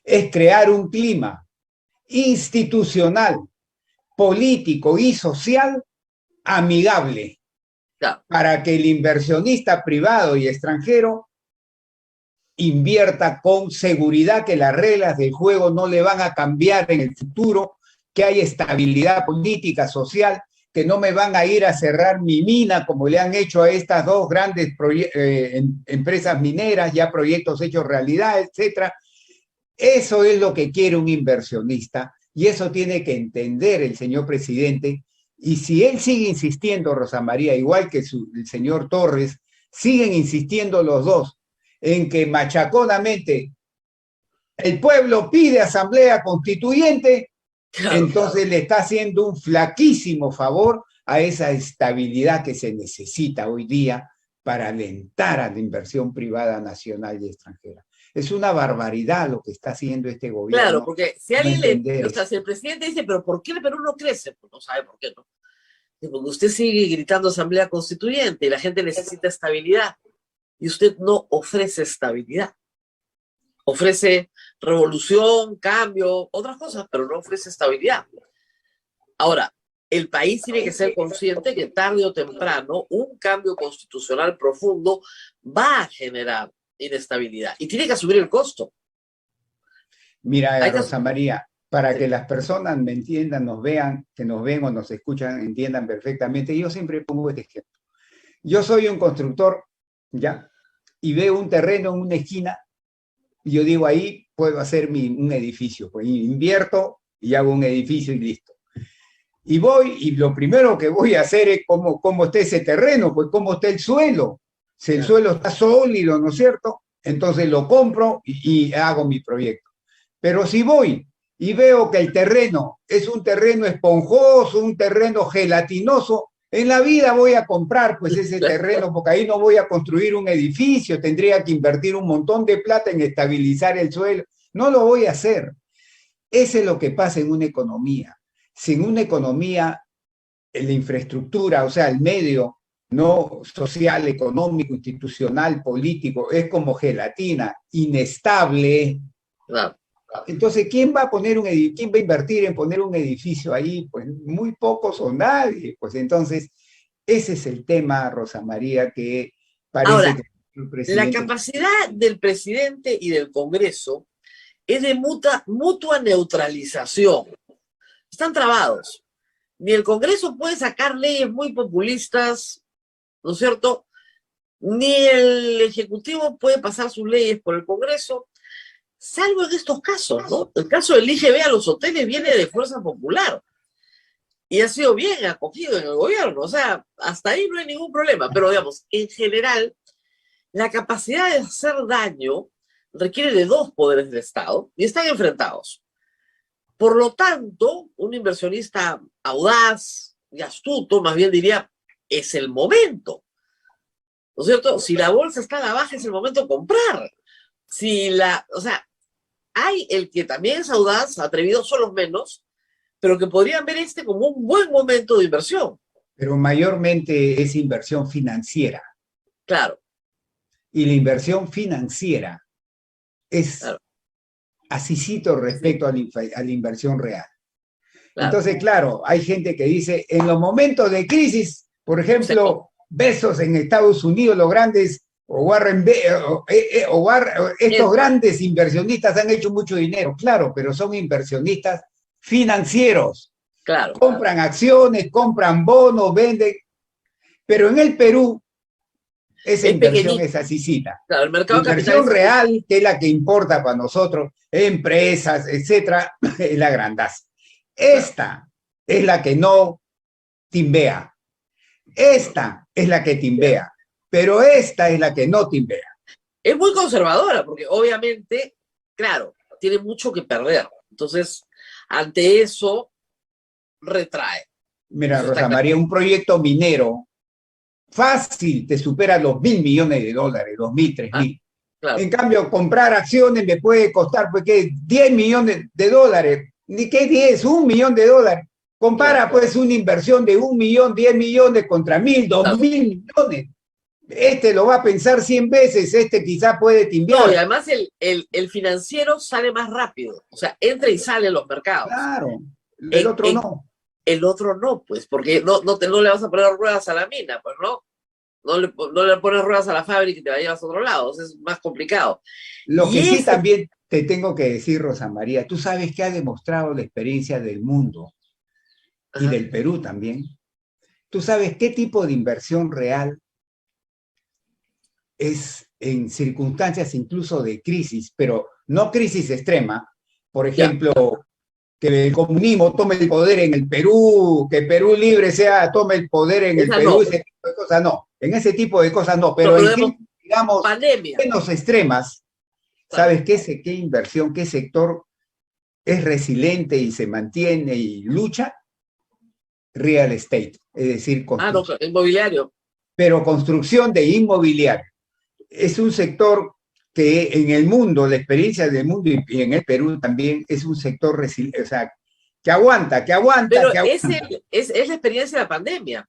Speaker 4: es crear un clima institucional, político y social amigable
Speaker 3: Claro.
Speaker 4: para que el inversionista privado y extranjero invierta con seguridad que las reglas del juego no le van a cambiar en el futuro, que hay estabilidad política, social, que no me van a ir a cerrar mi mina como le han hecho a estas dos grandes empresas mineras, ya proyectos hechos realidad, etcétera. Eso es lo que quiere un inversionista y eso tiene que entender el señor presidente. Y si él sigue insistiendo, Rosa María, igual que el señor Torres, siguen insistiendo los dos en que machaconamente el pueblo pide asamblea constituyente, claro, entonces le está haciendo un flaquísimo favor a esa estabilidad que se necesita hoy día para alentar a la inversión privada nacional y extranjera. Es una barbaridad lo que está haciendo este gobierno.
Speaker 3: Claro, porque si alguien o sea, si el presidente dice, pero ¿por qué el Perú no crece? Pues no sabe por qué no. Porque usted sigue gritando asamblea constituyente y la gente necesita estabilidad. Y usted no ofrece estabilidad. Ofrece revolución, cambio, otras cosas, pero no ofrece estabilidad. Ahora, el país tiene que ser consciente que tarde o temprano un cambio constitucional profundo va a generar inestabilidad y tiene que asumir el costo.
Speaker 4: Mira, Rosa María, para que las personas me entiendan, nos vean, que nos ven o nos escuchan, entiendan perfectamente, yo siempre pongo este ejemplo. Yo soy un constructor, ¿ya? Y veo un terreno en una esquina y yo digo, ahí puedo hacer un edificio, pues invierto y hago un edificio y listo. Y voy, y lo primero que voy a hacer es cómo está ese terreno, pues cómo está el suelo. Si el suelo está sólido, ¿no es cierto? Entonces lo compro y hago mi proyecto. Pero si voy y veo que el terreno es un terreno esponjoso, un terreno gelatinoso, en la vida voy a comprar pues ese terreno, porque ahí no voy a construir un edificio, tendría que invertir un montón de plata en estabilizar el suelo. No lo voy a hacer. Eso es lo que pasa en una economía. Sin una economía, la infraestructura, o sea, el medio no social, económico, institucional, político, es como gelatina, inestable.
Speaker 3: Claro.
Speaker 4: Entonces, ¿quién va a invertir en poner un edificio ahí? Pues muy pocos o nadie. Pues entonces, ese es el tema, Rosa María, que parece
Speaker 3: ahora,
Speaker 4: que el presidente...
Speaker 3: La capacidad del presidente y del Congreso es de mutua neutralización. Están trabados. Ni el Congreso puede sacar leyes muy populistas, ¿no es cierto? Ni el Ejecutivo puede pasar sus leyes por el Congreso, salvo en estos casos, ¿no? El caso del IGB a los hoteles viene de Fuerza Popular y ha sido bien acogido en el gobierno, o sea, hasta ahí no hay ningún problema, pero digamos, en general, la capacidad de hacer daño requiere de dos poderes del Estado y están enfrentados. Por lo tanto, un inversionista audaz y astuto, más bien diría, es el momento, ¿no es cierto? Si la bolsa está a la baja, es el momento de comprar. O sea, hay el que también es audaz, atrevido, son los menos, pero que podrían ver como un buen momento de inversión.
Speaker 4: Pero mayormente es inversión financiera.
Speaker 3: Claro.
Speaker 4: Y la inversión financiera es asícito respecto a la inversión real.
Speaker 3: Claro.
Speaker 4: Entonces, claro, hay gente que dice, en los momentos de crisis, por ejemplo, Bezos en Estados Unidos, los grandes, o Warren estos grandes inversionistas han hecho mucho dinero, claro, pero son inversionistas financieros.
Speaker 3: Claro.
Speaker 4: Compran acciones, compran bonos, venden, pero en el Perú esa
Speaker 3: Es
Speaker 4: inversión
Speaker 3: pequeñito.
Speaker 4: es asícita.
Speaker 3: Claro, el mercado
Speaker 4: La inversión
Speaker 3: capitalista.
Speaker 4: real, que es la que importa para nosotros, empresas, etcétera, es la grandaza. Esta es la que no timbea. Esta es la que timbea. Pero esta es la que no timbea.
Speaker 3: Es muy conservadora, porque obviamente, claro, tiene mucho que perder. Entonces, ante eso, retrae.
Speaker 4: Mira,
Speaker 3: Eso está
Speaker 4: Rosa
Speaker 3: claro.
Speaker 4: María, un proyecto minero fácil te supera los $1.000 millones, $2.000, $3.000.
Speaker 3: Claro.
Speaker 4: En cambio, comprar acciones me puede costar, pues, ¿qué? $10 millones. Ni qué 10, $1 millón. Compara,
Speaker 3: Claro.
Speaker 4: pues, una inversión de 1 millón, 10 millones contra 1.000,
Speaker 3: Claro.
Speaker 4: 2.000 millones. Este lo va a pensar 100 veces, este quizá puede timbiar.
Speaker 3: No, y además el financiero sale más rápido. O sea, entra y sale en los mercados.
Speaker 4: Claro, el otro no.
Speaker 3: El otro no, pues, porque no le vas a poner ruedas a la mina, pues, ¿no? No le pones ruedas a la fábrica y te la llevas a otro lado. Es más complicado.
Speaker 4: Lo que sí también te tengo que decir, Rosa María, tú sabes que ha demostrado la experiencia del mundo y del Perú también. Tú sabes qué tipo de inversión real es en circunstancias incluso de crisis, pero no crisis extrema. Por ejemplo, que el comunismo tome el poder en el Perú, que Perú libre tome el poder en el Perú, ese tipo de cosas no. En ese tipo de cosas no, pero en crisis, digamos, menos extremas, ¿sabes qué inversión, qué sector es resiliente y se mantiene y lucha? Real estate, es decir, construcción.
Speaker 3: Inmobiliario.
Speaker 4: Pero construcción de inmobiliario. Es un sector que en el mundo, la experiencia del mundo y en el Perú también, es un sector resiliente, o sea, que aguanta.
Speaker 3: Pero es la experiencia de la pandemia.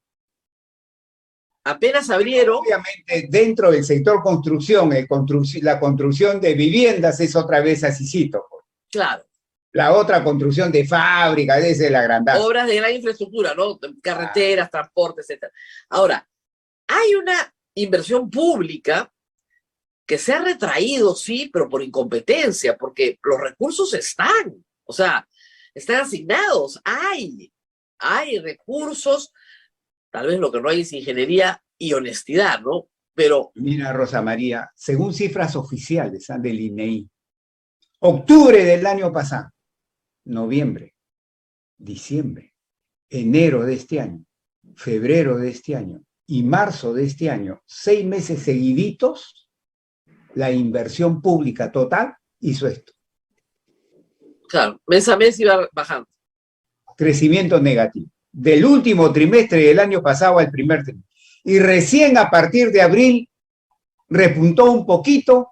Speaker 3: Apenas abrieron.
Speaker 4: Obviamente, dentro del sector construcción, la construcción de viviendas es otra vez asícito.
Speaker 3: Claro.
Speaker 4: La otra construcción de fábricas, esa es la grandaza.
Speaker 3: Obras de gran infraestructura, ¿no? Carreteras, transporte, etc. Ahora, hay una inversión pública que se ha retraído, sí, pero por incompetencia, porque los recursos están, o sea, están asignados, hay recursos, tal vez lo que no hay es ingeniería y honestidad, ¿no? Pero...
Speaker 4: Mira, Rosa María, según cifras oficiales del INEI, octubre del año pasado, noviembre, diciembre, enero de este año, febrero de este año y marzo de este año, 6 meses seguiditos, la inversión pública total hizo esto.
Speaker 3: Claro, mes a mes iba bajando.
Speaker 4: Crecimiento negativo. Del último trimestre del año pasado al primer trimestre. Y recién a partir de abril repuntó un poquito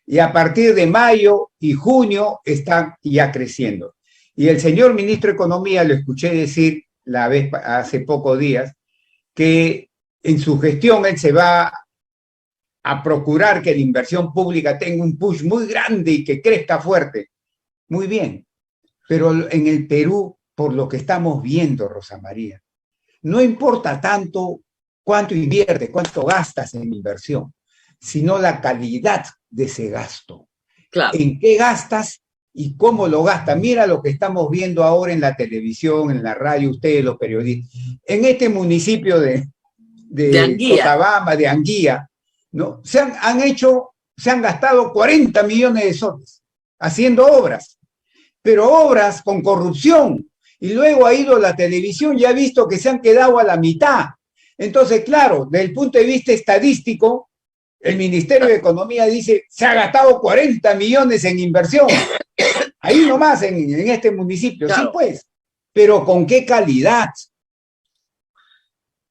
Speaker 4: y a partir de mayo y junio están ya creciendo. Y el señor ministro de Economía, lo escuché decir hace pocos días, que en su gestión él se va a procurar que la inversión pública tenga un push muy grande y que crezca fuerte. Muy bien, pero en el Perú, por lo que estamos viendo, Rosa María, no importa tanto cuánto inviertes, cuánto gastas en inversión, sino la calidad de ese gasto.
Speaker 3: Claro.
Speaker 4: En qué gastas y cómo lo gastas. Mira lo que estamos viendo ahora en la televisión, en la radio, ustedes los periodistas. En este municipio de Cochabamba, de Anguía, ¿no? Se han gastado 40 millones de soles haciendo obras, pero obras con corrupción. Y luego ha ido a la televisión y ha visto que se han quedado a la mitad. Entonces, claro, desde el punto de vista estadístico, el Ministerio de Economía dice, se ha gastado 40 millones en inversión. Ahí nomás, en este municipio. Claro. Sí, pues. Pero ¿con qué calidad?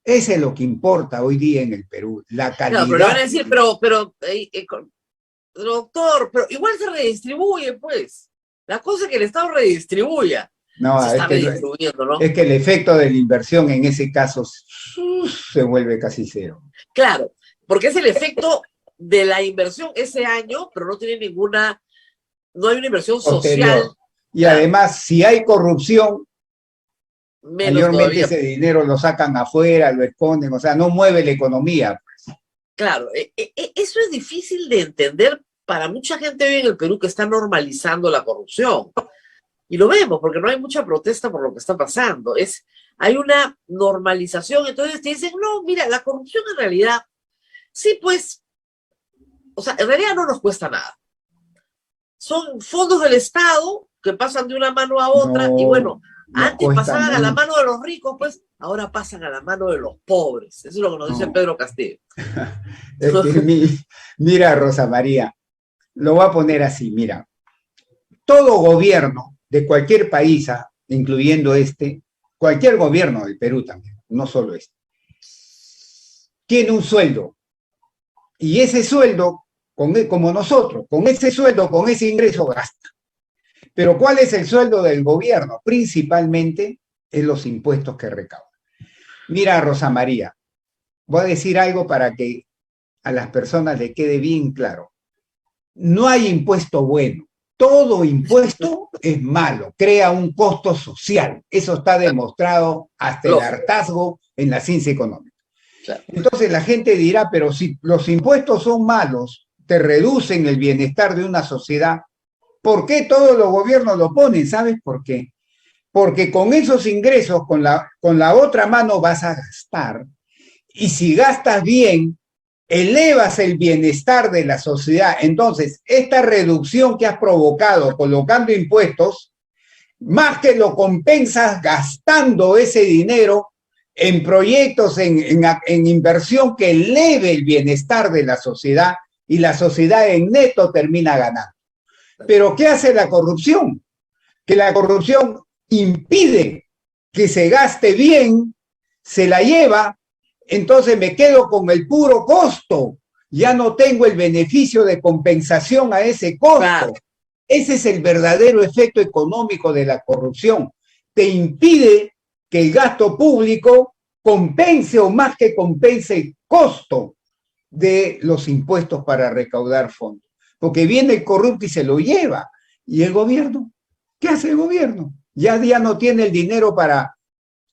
Speaker 4: Eso es lo que importa hoy día en el Perú, la calidad.
Speaker 3: Claro, pero le van a decir, doctor, pero igual se redistribuye, pues. La cosa es que el Estado redistribuya.
Speaker 4: No,
Speaker 3: se está redistribuyendo, ¿no?
Speaker 4: Es que el efecto de la inversión en ese caso se vuelve casi cero.
Speaker 3: Claro, porque es el efecto de la inversión ese año, pero no tiene no hay una inversión
Speaker 4: posterior.
Speaker 3: social.
Speaker 4: Y además, si hay corrupción,
Speaker 3: menos
Speaker 4: Mayormente
Speaker 3: todavía.
Speaker 4: ese dinero lo sacan afuera, lo esconden, o sea, no mueve la economía.
Speaker 3: Claro, eso es difícil de entender para mucha gente hoy en el Perú que está normalizando la corrupción. Y lo vemos, porque no hay mucha protesta por lo que está pasando. Hay una normalización, entonces te dicen, no, mira, la corrupción en realidad, sí, pues, o sea, en realidad no nos cuesta nada. Son fondos del Estado que pasan de una mano a otra, y
Speaker 4: No
Speaker 3: bueno,
Speaker 4: nos
Speaker 3: antes
Speaker 4: cuesta
Speaker 3: pasaban a la
Speaker 4: mucho.
Speaker 3: mano de los ricos, pues ahora pasan a la mano de los pobres. Eso es lo que nos dice
Speaker 4: No.
Speaker 3: Pedro Castillo.
Speaker 4: Es que mira, Rosa María, lo voy a poner así, mira, todo gobierno de cualquier país, incluyendo cualquier gobierno del Perú también, no solo este, tiene un sueldo y ese sueldo, como nosotros, con ese sueldo, con ese ingreso gasta. Pero ¿cuál es el sueldo del gobierno? Principalmente es los impuestos que recauda. Mira, Rosa María, voy a decir algo para que a las personas les quede bien claro. No hay impuesto bueno. Todo impuesto es malo, crea un costo social. Eso está demostrado hasta el
Speaker 3: Lógico,
Speaker 4: hartazgo en la ciencia económica.
Speaker 3: claro.
Speaker 4: Entonces la gente dirá, pero si los impuestos son malos, te reducen el bienestar de una sociedad, ¿por qué todos los gobiernos lo ponen? ¿Sabes por qué? Porque con esos ingresos, con la otra mano vas a gastar, y si gastas bien, elevas el bienestar de la sociedad. Entonces, esta reducción que has provocado colocando impuestos, más que lo compensas gastando ese dinero en proyectos, en inversión que eleve el bienestar de la sociedad, y la sociedad en neto termina ganando. Pero ¿qué hace la corrupción? Que la corrupción impide que se gaste bien, se la lleva, entonces me quedo con el puro costo, ya no tengo el beneficio de compensación a ese costo.
Speaker 3: Claro.
Speaker 4: Ese es el verdadero efecto económico de la corrupción. Te impide que el gasto público compense, o más que compense, el costo de los impuestos para recaudar fondos. Porque viene el corrupto y se lo lleva. ¿Y el gobierno? ¿Qué hace el gobierno? Ya no tiene el dinero para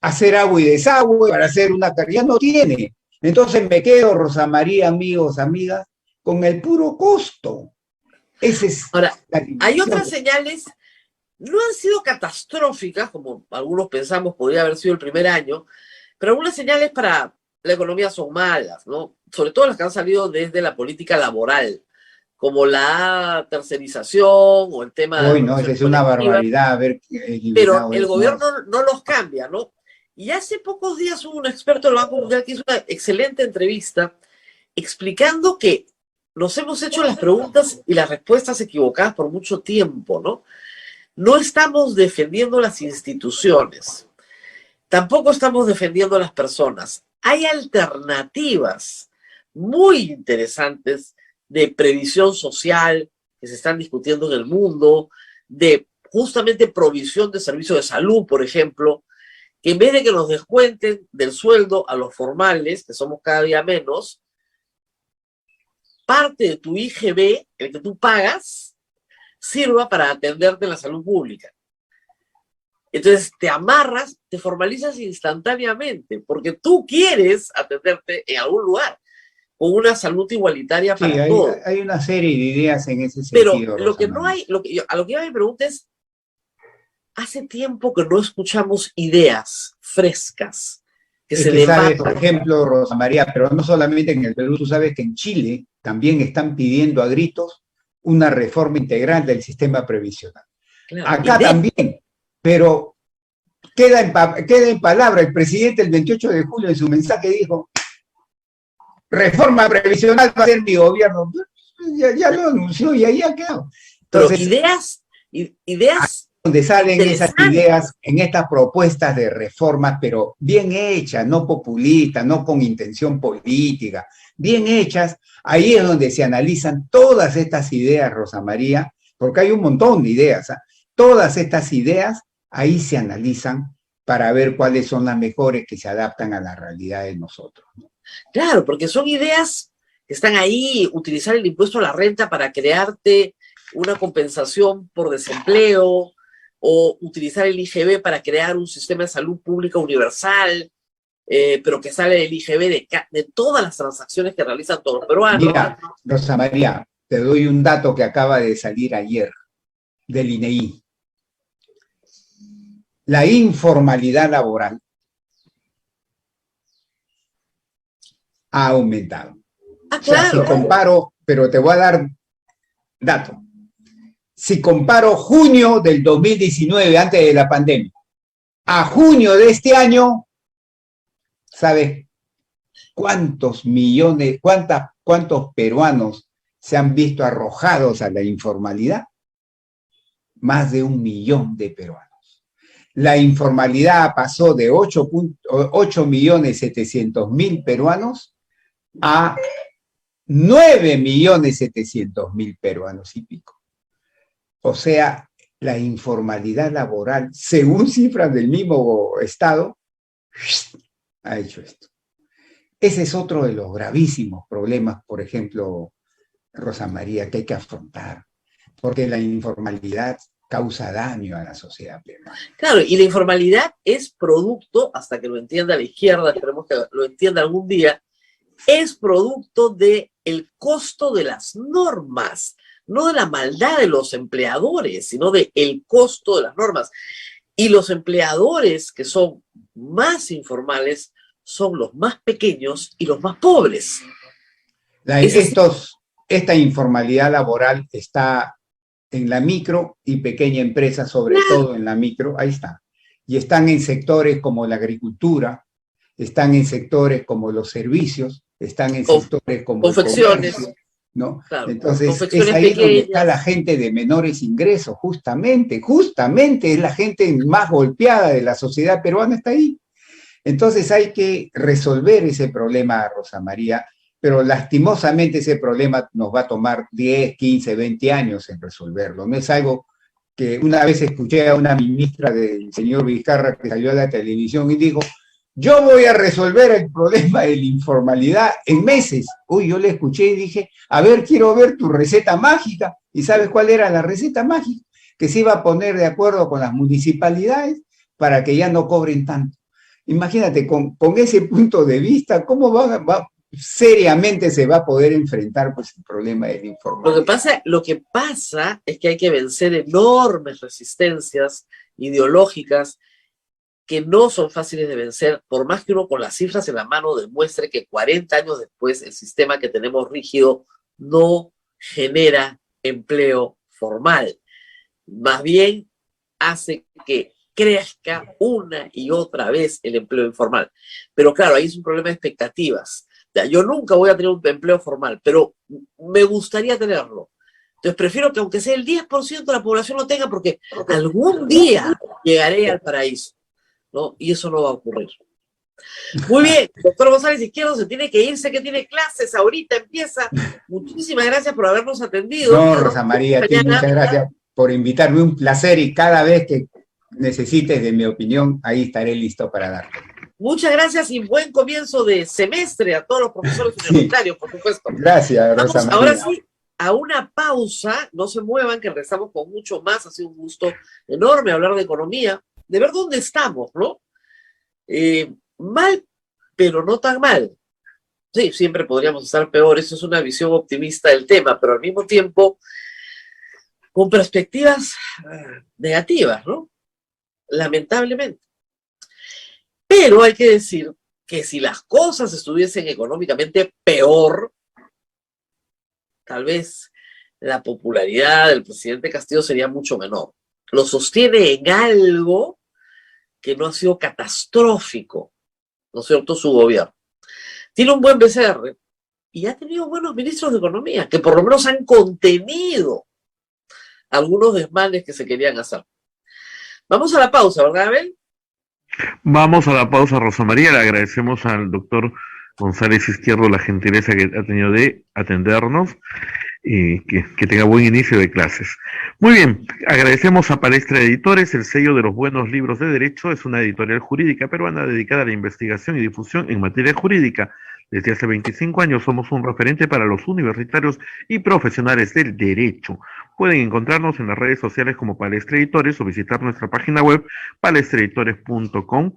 Speaker 4: hacer agua y desagüe, para hacer una carrera, no tiene. Entonces me quedo, Rosa María, amigos, amigas, con el puro costo. Ese es.
Speaker 3: Ahora, hay otras señales, no han sido catastróficas, como algunos pensamos podría haber sido el primer año, pero algunas señales para la economía son malas, ¿no? Sobre todo las que han salido desde la política laboral, como la tercerización o el tema de
Speaker 4: Hoy no, esa es una barbaridad haber
Speaker 3: pero el
Speaker 4: eso.
Speaker 3: gobierno no los cambia, ¿no? Y hace pocos días hubo un experto del Banco Mundial que hizo una excelente entrevista explicando que nos hemos hecho las preguntas y las respuestas equivocadas por mucho tiempo, ¿no? No estamos defendiendo las instituciones, tampoco estamos defendiendo a las personas. Hay alternativas muy interesantes de previsión social que se están discutiendo en el mundo, de justamente provisión de servicios de salud, por ejemplo, que en vez de que nos descuenten del sueldo a los formales, que somos cada día menos, parte de tu IGB, el que tú pagas, sirva para atenderte en la salud pública. Entonces te amarras, te formalizas instantáneamente, porque tú quieres atenderte en algún lugar, con una salud igualitaria para todos.
Speaker 4: Hay una serie de ideas en ese sentido.
Speaker 3: Pero lo que no hay, a lo que yo me pregunto es, hace tiempo que no escuchamos ideas frescas que se
Speaker 4: sabes,
Speaker 3: debatan.
Speaker 4: por ejemplo, Rosa María, pero no solamente en el Perú, tú sabes que en Chile también están pidiendo a gritos una reforma integral del sistema previsional. Claro, acá también, pero queda en palabra. El presidente el 28 de julio en su mensaje dijo, reforma previsional va a ser mi gobierno. Ya lo anunció y ahí ha quedado. Entonces,
Speaker 3: pero ideas
Speaker 4: donde salen esas ideas en estas propuestas de reformas, pero bien hechas, no populistas, no con intención política, bien hechas, ahí es donde se analizan todas estas ideas, Rosa María, porque hay un montón de ideas, ¿eh? Todas estas ideas ahí se analizan para ver cuáles son las mejores que se adaptan a la realidad de nosotros, ¿no?
Speaker 3: Claro, porque son ideas que están ahí, utilizar el impuesto a la renta para crearte una compensación por desempleo, o utilizar el IGB para crear un sistema de salud pública universal, pero que sale del IGB de todas las transacciones que realizan todos los peruanos.
Speaker 4: Mira, Rosa María, te doy un dato que acaba de salir ayer del INEI. La informalidad laboral ha aumentado.
Speaker 3: Ah,
Speaker 4: O sea,
Speaker 3: claro.
Speaker 4: si comparo, pero te voy a dar dato. Si comparo junio del 2019, antes de la pandemia, a junio de este año, ¿sabes cuántos millones, cuántos peruanos se han visto arrojados a la informalidad? Más de 1 millón de peruanos. La informalidad pasó de 8.700.000 peruanos a 9.700.000 peruanos y pico. O sea, la informalidad laboral, según cifras del mismo Estado, ha hecho esto. Ese es otro de los gravísimos problemas, por ejemplo, Rosa María, que hay que afrontar, porque la informalidad causa daño a la sociedad peruana.
Speaker 3: Claro, y la informalidad es producto, hasta que lo entienda la izquierda, esperemos que lo entienda algún día, es producto del costo de las normas, no de la maldad de los empleadores, sino del costo de las normas. Y los empleadores que son más informales son los más pequeños y los más pobres.
Speaker 4: Esta informalidad laboral está en la micro y pequeña empresa, sobre todo en la micro, ahí está. Y están en sectores como la agricultura, están en sectores como los servicios, están en sectores como
Speaker 3: confecciones,
Speaker 4: el comercio, ¿no?
Speaker 3: Claro,
Speaker 4: entonces es ahí donde está la gente de menores ingresos, justamente es la gente más golpeada de la sociedad peruana, está ahí. Entonces hay que resolver ese problema, Rosa María, pero lastimosamente ese problema nos va a tomar 10, 15, 20 años en resolverlo. No es algo que una vez escuché a una ministra del señor Vizcarra que salió a la televisión y dijo: yo voy a resolver el problema de la informalidad en meses. Uy, yo le escuché y dije: a ver, quiero ver tu receta mágica. ¿Y sabes cuál era la receta mágica? Que se iba a poner de acuerdo con las municipalidades para que ya no cobren tanto. Imagínate, con ese punto de vista, ¿cómo seriamente se va a poder enfrentar pues, el problema de la informalidad?
Speaker 3: Lo que pasa es que hay que vencer enormes resistencias ideológicas que no son fáciles de vencer, por más que uno con las cifras en la mano demuestre que 40 años después el sistema que tenemos rígido no genera empleo formal. Más bien hace que crezca una y otra vez el empleo informal. Pero claro, ahí es un problema de expectativas. Yo nunca voy a tener un empleo formal, pero me gustaría tenerlo. Entonces prefiero que aunque sea el 10% de la población lo tenga, porque algún día llegaré al paraíso, ¿no? Y eso no va a ocurrir. Muy bien, doctor González Izquierdo se tiene que ir, sé que tiene clases, ahorita empieza. Muchísimas gracias por habernos atendido.
Speaker 4: No, Rosa María, a ti muchas gracias por invitarme, un placer, y cada vez que necesites de mi opinión, ahí estaré listo para darte.
Speaker 3: Muchas gracias y buen comienzo de semestre a todos los profesores universitarios, por supuesto.
Speaker 4: Gracias, Rosa María.
Speaker 3: Ahora sí, a una pausa, no se muevan, que regresamos con mucho más. Ha sido un gusto enorme hablar de economía, de ver dónde estamos, ¿no? Mal, pero no tan mal. Sí, siempre podríamos estar peor, eso es una visión optimista del tema, pero al mismo tiempo con perspectivas negativas, ¿no? Lamentablemente. Pero hay que decir que si las cosas estuviesen económicamente peor, tal vez la popularidad del presidente Castillo sería mucho menor. Lo sostiene en algo que no ha sido catastrófico, ¿no es cierto?, su gobierno. Tiene un buen BCR y ha tenido buenos ministros de Economía, que por lo menos han contenido algunos desmanes que se querían hacer. Vamos a la pausa, ¿verdad, Abel?
Speaker 2: Vamos a la pausa, Rosa María. Le agradecemos al doctor González Izquierdo la gentileza que ha tenido de atendernos y que tenga buen inicio de clases. Muy bien, agradecemos a Palestra Editores, el sello de los buenos libros de derecho. Es una editorial jurídica peruana dedicada a la investigación y difusión en materia jurídica. Desde hace 25 años somos un referente para los universitarios y profesionales del derecho. Pueden encontrarnos en las redes sociales como Palestra Editores o visitar nuestra página web palestraeditores.com.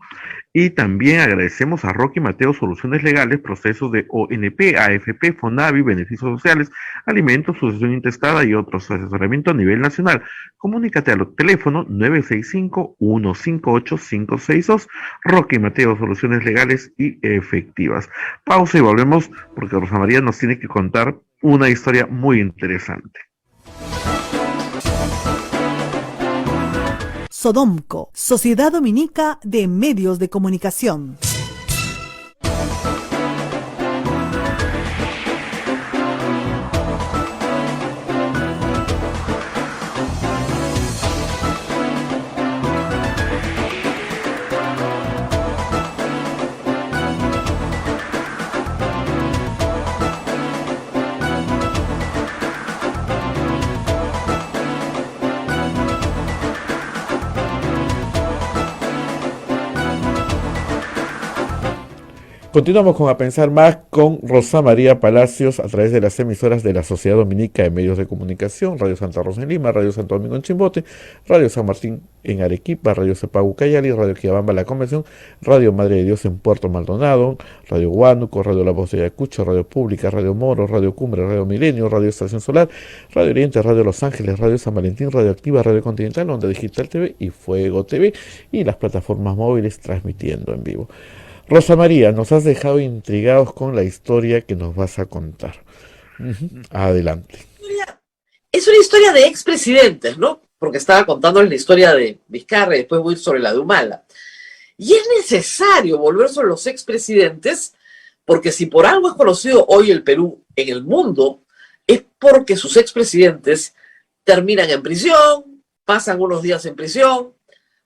Speaker 2: Y también agradecemos a Roque Mateo Soluciones Legales, procesos de ONP, AFP, FONAVI, beneficios sociales, alimentos, sucesión intestada y otros asesoramiento a nivel nacional. Comunícate al teléfono 965-158-562. Roque Mateo Soluciones Legales y Efectivas. Pausa y volvemos porque Rosa María nos tiene que contar una historia muy interesante.
Speaker 5: Sodomco, Sociedad Dominica de Medios de Comunicación.
Speaker 2: Continuamos con A Pensar Más con Rosa María Palacios a través de las emisoras de la Sociedad Dominica de Medios de Comunicación, Radio Santa Rosa en Lima, Radio Santo Domingo en Chimbote, Radio San Martín en Arequipa, Radio Cepagu Cayali, Radio Quillabamba La Convención, Radio Madre de Dios en Puerto Maldonado, Radio Huánuco, Radio La Voz de Ayacucho, Radio Pública, Radio Moro, Radio Cumbre, Radio Milenio, Radio Estación Solar, Radio Oriente, Radio Los Ángeles, Radio San Valentín, Radio Activa, Radio Continental, Onda Digital TV y Fuego TV y las plataformas móviles transmitiendo en vivo. Rosa María, nos has dejado intrigados con la historia que nos vas a contar. Adelante.
Speaker 3: Es una historia de expresidentes, ¿no? Porque estaba contándoles la historia de Vizcarra y después voy a ir sobre la de Humala. Y es necesario volver sobre los expresidentes porque si por algo es conocido hoy el Perú en el mundo, es porque sus expresidentes terminan en prisión, pasan unos días en prisión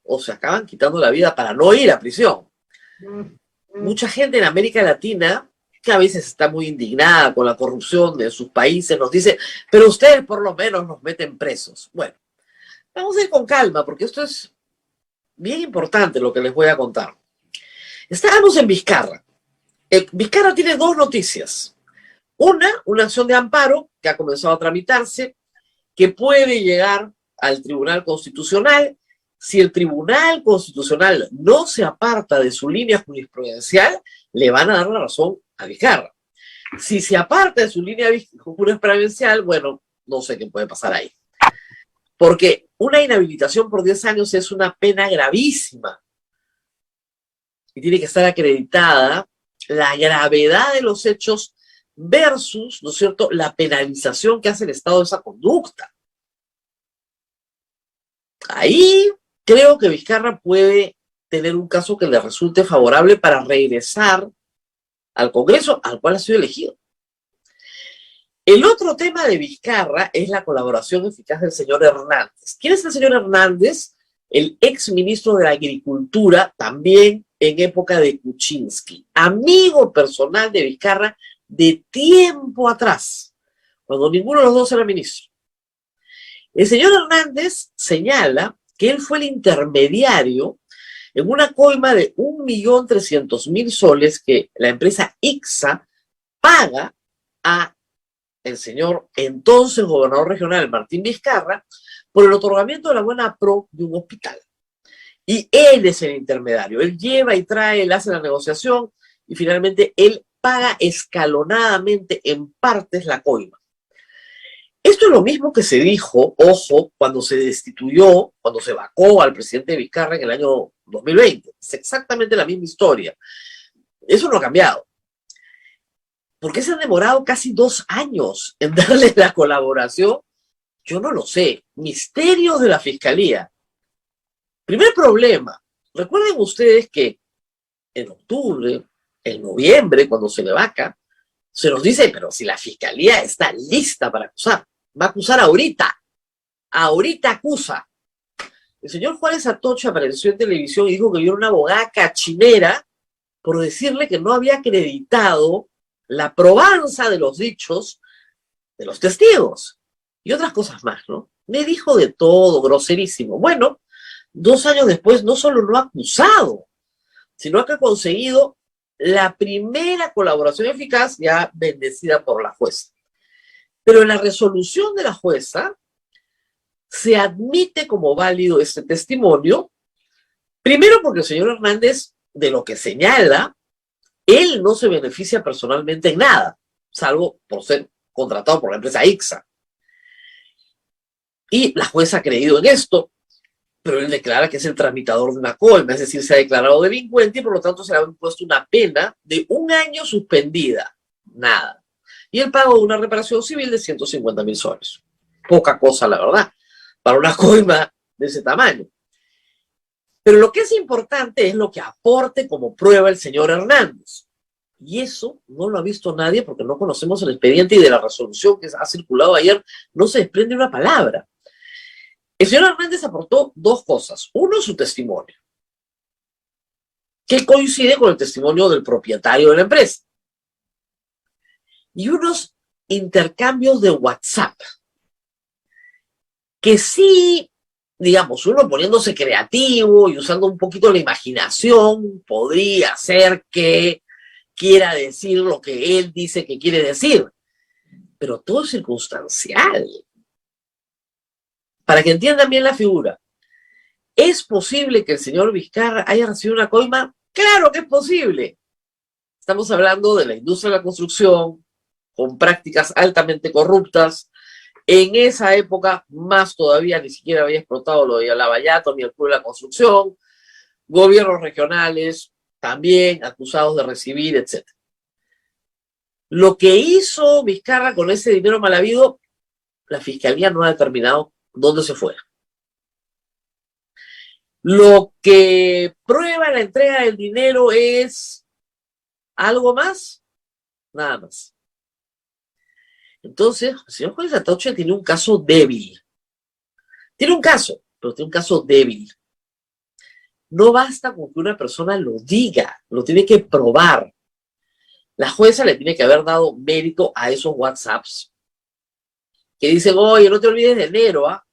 Speaker 3: o se acaban quitando la vida para no ir a prisión. Mucha gente en América Latina, que a veces está muy indignada con la corrupción de sus países, nos dice, pero ustedes por lo menos nos meten presos. Bueno, vamos a ir con calma, porque esto es bien importante lo que les voy a contar. Estábamos en Vizcarra. Vizcarra tiene dos noticias. Una acción de amparo que ha comenzado a tramitarse, que puede llegar al Tribunal Constitucional. Si el Tribunal Constitucional no se aparta de su línea jurisprudencial, le van a dar la razón a Vizcarra. Si se aparta de su línea jurisprudencial, bueno, no sé qué puede pasar ahí. Porque una inhabilitación por 10 años es una pena gravísima. Y tiene que estar acreditada la gravedad de los hechos versus, ¿no es cierto?, la penalización que hace el Estado de esa conducta. Ahí creo que Vizcarra puede tener un caso que le resulte favorable para regresar al Congreso al cual ha sido elegido. El otro tema de Vizcarra es la colaboración eficaz del señor Hernández. ¿Quién es el señor Hernández? El ex ministro de la Agricultura, también en época de Kuczynski, amigo personal de Vizcarra de tiempo atrás, cuando ninguno de los dos era ministro. El señor Hernández señala que él fue el intermediario en una coima de 1.300.000 soles que la empresa ICSA paga a el señor entonces gobernador regional Martín Vizcarra por el otorgamiento de la buena pro de un hospital. Y él es el intermediario, él lleva y trae, él hace la negociación y finalmente él paga escalonadamente en partes la coima. Esto es lo mismo que se dijo, ojo, cuando se destituyó, cuando se vacó al presidente Vizcarra en el año 2020. Es exactamente la misma historia. Eso no ha cambiado. ¿Por qué se han demorado casi 2 años en darle la colaboración? Yo no lo sé. Misterios de la Fiscalía. Primer problema. Recuerden ustedes que en octubre, en noviembre, cuando se le vaca, se nos dice, pero si la Fiscalía está lista para acusar, va a acusar ahorita acusa. El señor Juárez Atocha apareció en televisión y dijo que yo era una abogada cachinera por decirle que no había acreditado la probanza de los dichos de los testigos y otras cosas más, ¿no? Me dijo de todo, groserísimo. Bueno, 2 años después no solo no ha acusado, sino que ha conseguido la primera colaboración eficaz ya bendecida por la jueza. Pero en la resolución de la jueza se admite como válido este testimonio, primero porque el señor Hernández, de lo que señala, él no se beneficia personalmente en nada, salvo por ser contratado por la empresa ICSA. Y la jueza ha creído en esto, pero él declara que es el tramitador de una coima, es decir, se ha declarado delincuente y por lo tanto se le ha impuesto una pena de 1 año suspendida. Nada. Y el pago de una reparación civil de 150.000 soles. Poca cosa, la verdad, para una coima de ese tamaño. Pero lo que es importante es lo que aporte como prueba el señor Hernández. Y eso no lo ha visto nadie porque no conocemos el expediente y de la resolución que ha circulado ayer no se desprende una palabra. El señor Hernández aportó 2 cosas. Uno, su testimonio, que coincide con el testimonio del propietario de la empresa. Y unos intercambios de WhatsApp, que sí, digamos, uno poniéndose creativo y usando un poquito la imaginación, podría ser que quiera decir lo que él dice que quiere decir. Pero todo es circunstancial. Para que entiendan bien la figura, ¿es posible que el señor Vizcarra haya recibido una coima? ¡Claro que es posible! Estamos hablando de la industria de la construcción, con prácticas altamente corruptas. En esa época, más todavía, ni siquiera había explotado lo de Lavallato ni el Club de la Construcción. Gobiernos regionales también acusados de recibir, etc. Lo que hizo Vizcarra con ese dinero mal habido, la Fiscalía no ha determinado dónde se fue. Lo que prueba la entrega del dinero es algo más, nada más. Entonces, el señor Juez Atoche tiene un caso débil. Tiene un caso, pero tiene un caso débil. No basta con que una persona lo diga, lo tiene que probar. La jueza le tiene que haber dado mérito a esos WhatsApps que dicen, oye, no te olvides de enero, ¿ah?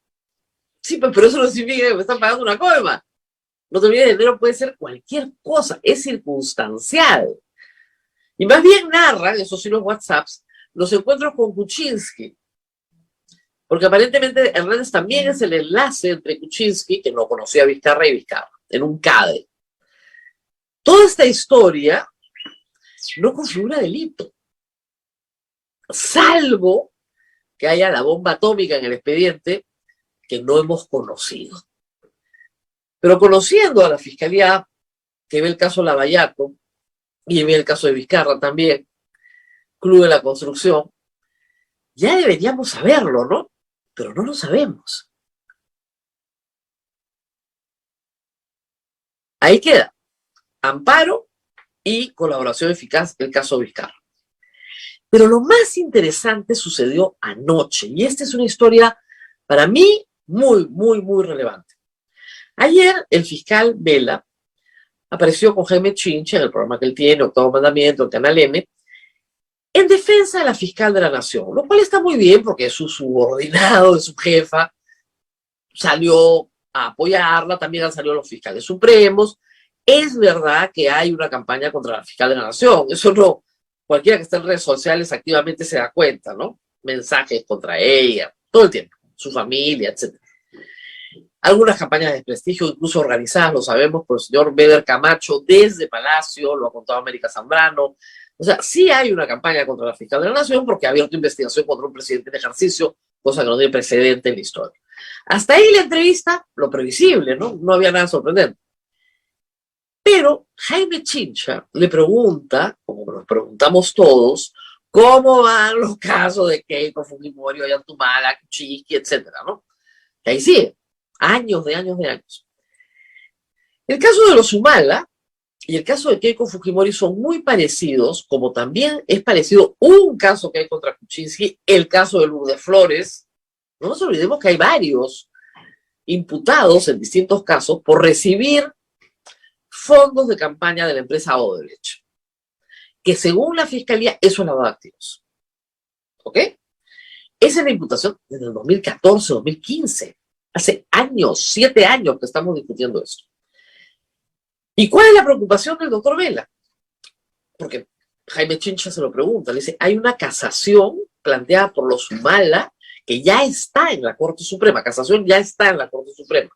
Speaker 3: Sí, pero eso no significa que me están pagando una coima. No te olvides de enero, puede ser cualquier cosa, es circunstancial. Y más bien narran, esos sí los WhatsApps, los encuentros con Kuczynski. Porque aparentemente Hernández también es el enlace entre Kuczynski, que no conocía a Vizcarra, y Vizcarra, en un CADE. Toda esta historia no configura delito, salvo que haya la bomba atómica en el expediente que no hemos conocido. Pero conociendo a la Fiscalía que ve el caso Lavallato y ve el caso de Vizcarra también, Club de la Construcción, ya deberíamos saberlo, ¿no? Pero no lo sabemos. Ahí queda. Amparo y colaboración eficaz el caso Vizcarra. Pero lo más interesante sucedió anoche, y esta es una historia para mí muy, muy, muy relevante. Ayer el fiscal Vela apareció con Jaime Chincha en el programa que él tiene, Octavo Mandamiento, el Canal M, en defensa de la fiscal de la Nación, lo cual está muy bien porque es su subordinado, es su jefa, salió a apoyarla, también han salido los fiscales supremos. Es verdad que hay una campaña contra la fiscal de la Nación, eso no, cualquiera que esté en redes sociales activamente se da cuenta, ¿no? Mensajes contra ella, todo el tiempo, su familia, etc. Algunas campañas de desprestigio, incluso organizadas, lo sabemos por el señor Beder Camacho desde Palacio, lo ha contado América Zambrano. O sea, sí hay una campaña contra la fiscal de la Nación porque ha abierto investigación contra un presidente en ejercicio, cosa que no tiene precedente en la historia. Hasta ahí la entrevista, lo previsible, ¿no? No había nada sorprendente. Pero Jaime Chincha le pregunta, como nos preguntamos todos, cómo van los casos de Keiko Fujimori, Ollantaytamala, Kuczynski, etcétera, ¿no? Que ahí sigue, años de años de años. El caso de los Humala y el caso de Keiko Fujimori son muy parecidos, como también es parecido un caso que hay contra Kuczynski, el caso de Lourdes Flores. No nos olvidemos que hay varios imputados en distintos casos por recibir fondos de campaña de la empresa Odebrecht, que según la Fiscalía eso es lavado de activos. ¿Ok? Esa es la imputación desde el 2014, 2015. Hace años, 7 años que estamos discutiendo esto. ¿Y cuál es la preocupación del doctor Vela? Porque Jaime Chincha se lo pregunta, le dice, hay una casación planteada por los Humala que ya está en la Corte Suprema, casación ya está en la Corte Suprema,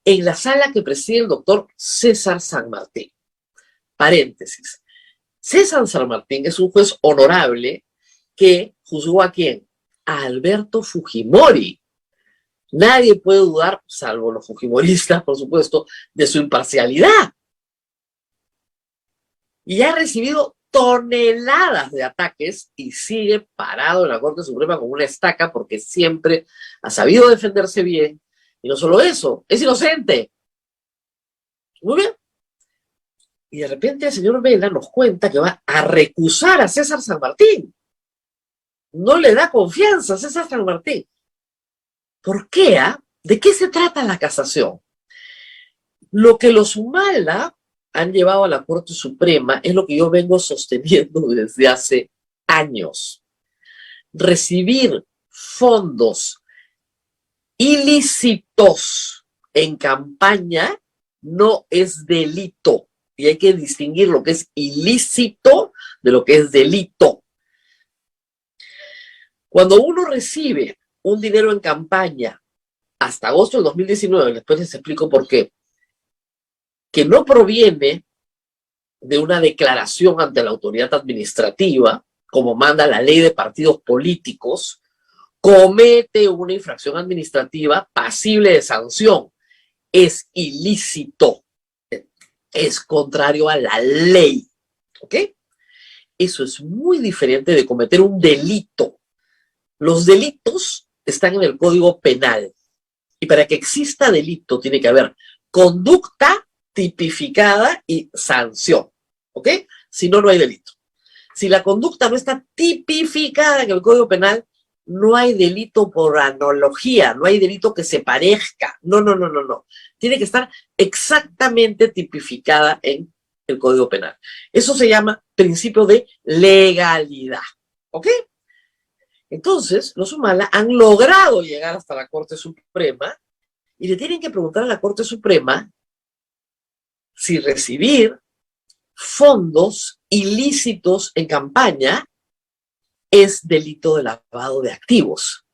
Speaker 3: en la sala que preside el doctor César San Martín. Paréntesis. César San Martín es un juez honorable que juzgó ¿a quién? A Alberto Fujimori. Nadie puede dudar, salvo los fujimoristas, por supuesto, de su imparcialidad. Y ha recibido toneladas de ataques y sigue parado en la Corte Suprema con una estaca porque siempre ha sabido defenderse bien. Y no solo eso, es inocente. Muy bien. Y de repente el señor Vela nos cuenta que va a recusar a César San Martín. No le da confianza a César San Martín. ¿Por qué? ¿De qué se trata la casación? Lo que los Humala han llevado a la Corte Suprema es lo que yo vengo sosteniendo desde hace años. Recibir fondos ilícitos en campaña no es delito. Y hay que distinguir lo que es ilícito de lo que es delito. Cuando uno recibe un dinero en campaña hasta agosto del 2019, después les explico por qué, que no proviene de una declaración ante la autoridad administrativa, como manda la ley de partidos políticos, comete una infracción administrativa pasible de sanción. Es ilícito. Es contrario a la ley. ¿Ok? Eso es muy diferente de cometer un delito. Los delitos están en el Código Penal. Y para que exista delito tiene que haber conducta tipificada y sanción. ¿Ok? Si no, no hay delito. Si la conducta no está tipificada en el Código Penal, no hay delito por analogía, no hay delito que se parezca. No. Tiene que estar exactamente tipificada en el Código Penal. Eso se llama principio de legalidad. ¿Ok? Entonces, los Humala han logrado llegar hasta la Corte Suprema y le tienen que preguntar a la Corte Suprema si recibir fondos ilícitos en campaña es delito de lavado de activos.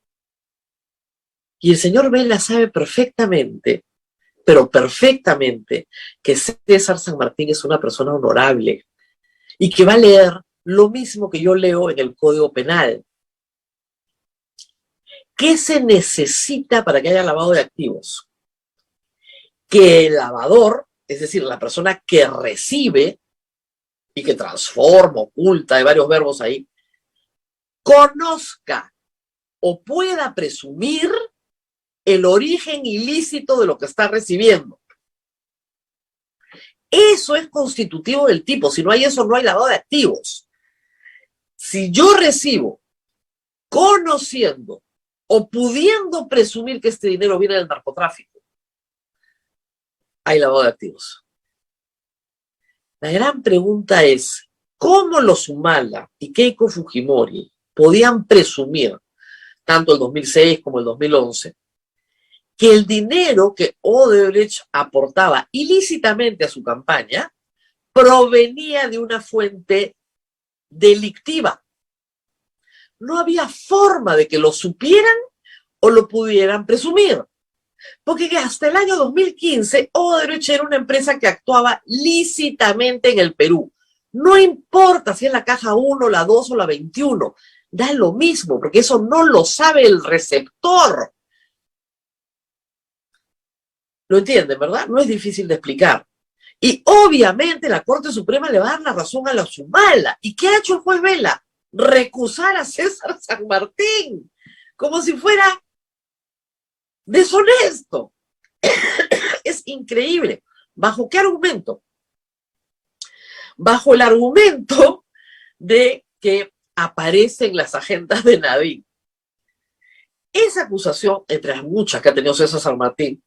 Speaker 3: Y el señor Vela sabe perfectamente, pero perfectamente, que César San Martín es una persona honorable y que va a leer lo mismo que yo leo en el Código Penal. ¿Qué se necesita para que haya lavado de activos? Que el lavador, es decir, la persona que recibe y que transforma, oculta, hay varios verbos ahí, conozca o pueda presumir el origen ilícito de lo que está recibiendo. Eso es constitutivo del tipo. Si no hay eso, no hay lavado de activos. Si yo recibo conociendo o pudiendo presumir que este dinero viene del narcotráfico, hay lavado de activos. La gran pregunta es, ¿cómo los Humala y Keiko Fujimori podían presumir, tanto el 2006 como el 2011, que el dinero que Odebrecht aportaba ilícitamente a su campaña provenía de una fuente delictiva? No había forma de que lo supieran o lo pudieran presumir. Porque hasta el año 2015, Odebrecht era una empresa que actuaba lícitamente en el Perú. No importa si es la caja 1, la 2 o la 21. Da lo mismo, porque eso no lo sabe el receptor. ¿Lo entienden, verdad? No es difícil de explicar. Y obviamente la Corte Suprema le va a dar la razón a los Humala. ¿Y qué ha hecho el juez Vela? Recusar a César San Martín, como si fuera deshonesto. Es increíble. ¿Bajo qué argumento? Bajo el argumento de que aparece en las agendas de Navín. Esa acusación, entre las muchas que ha tenido César San Martín,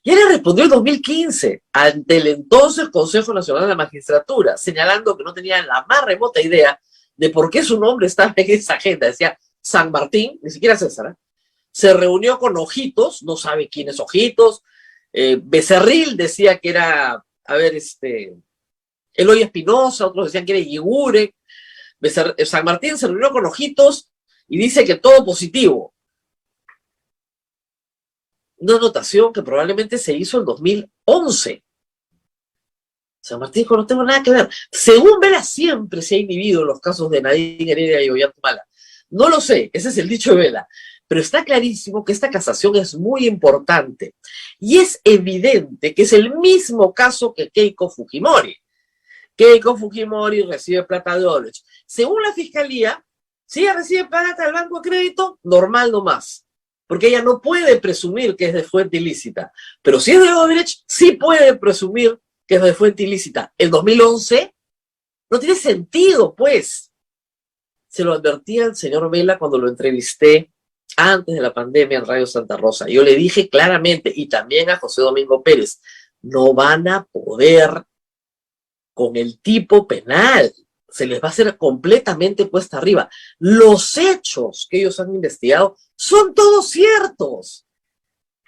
Speaker 3: ya le respondió en 2015 ante el entonces Consejo Nacional de la Magistratura, señalando que no tenía la más remota idea de por qué su nombre estaba en esa agenda. Decía San Martín, ni siquiera César, ¿eh? Se reunió con Ojitos, no sabe quién es Ojitos. Becerril decía que era, Eloy Espinosa, otros decían que era Yigure. San Martín se reunió con Ojitos y dice que todo positivo. una anotación que probablemente se hizo en 2011. San Martín dijo, no tengo nada que ver. Según Vela, siempre se ha inhibido en los casos de Nadine Heredia y Ollantumala. No lo sé, ese es el dicho de Vela. Pero está clarísimo que esta casación es muy importante. Y es evidente que es el mismo caso que Keiko Fujimori. Keiko Fujimori recibe plata de Odebrecht. Según la fiscalía, si ella recibe plata del Banco de Crédito, normal nomás. Porque ella no puede presumir que es de fuente ilícita. Pero si es de Odebrecht, sí puede presumir que es de fuente ilícita. El 2011 no tiene sentido, pues. Se lo advertía al señor Vela cuando lo entrevisté antes de la pandemia en Radio Santa Rosa. Yo le dije claramente, y también a José Domingo Pérez, no van a poder con el tipo penal. Se les va a hacer completamente cuesta arriba. Los hechos que ellos han investigado son todos ciertos.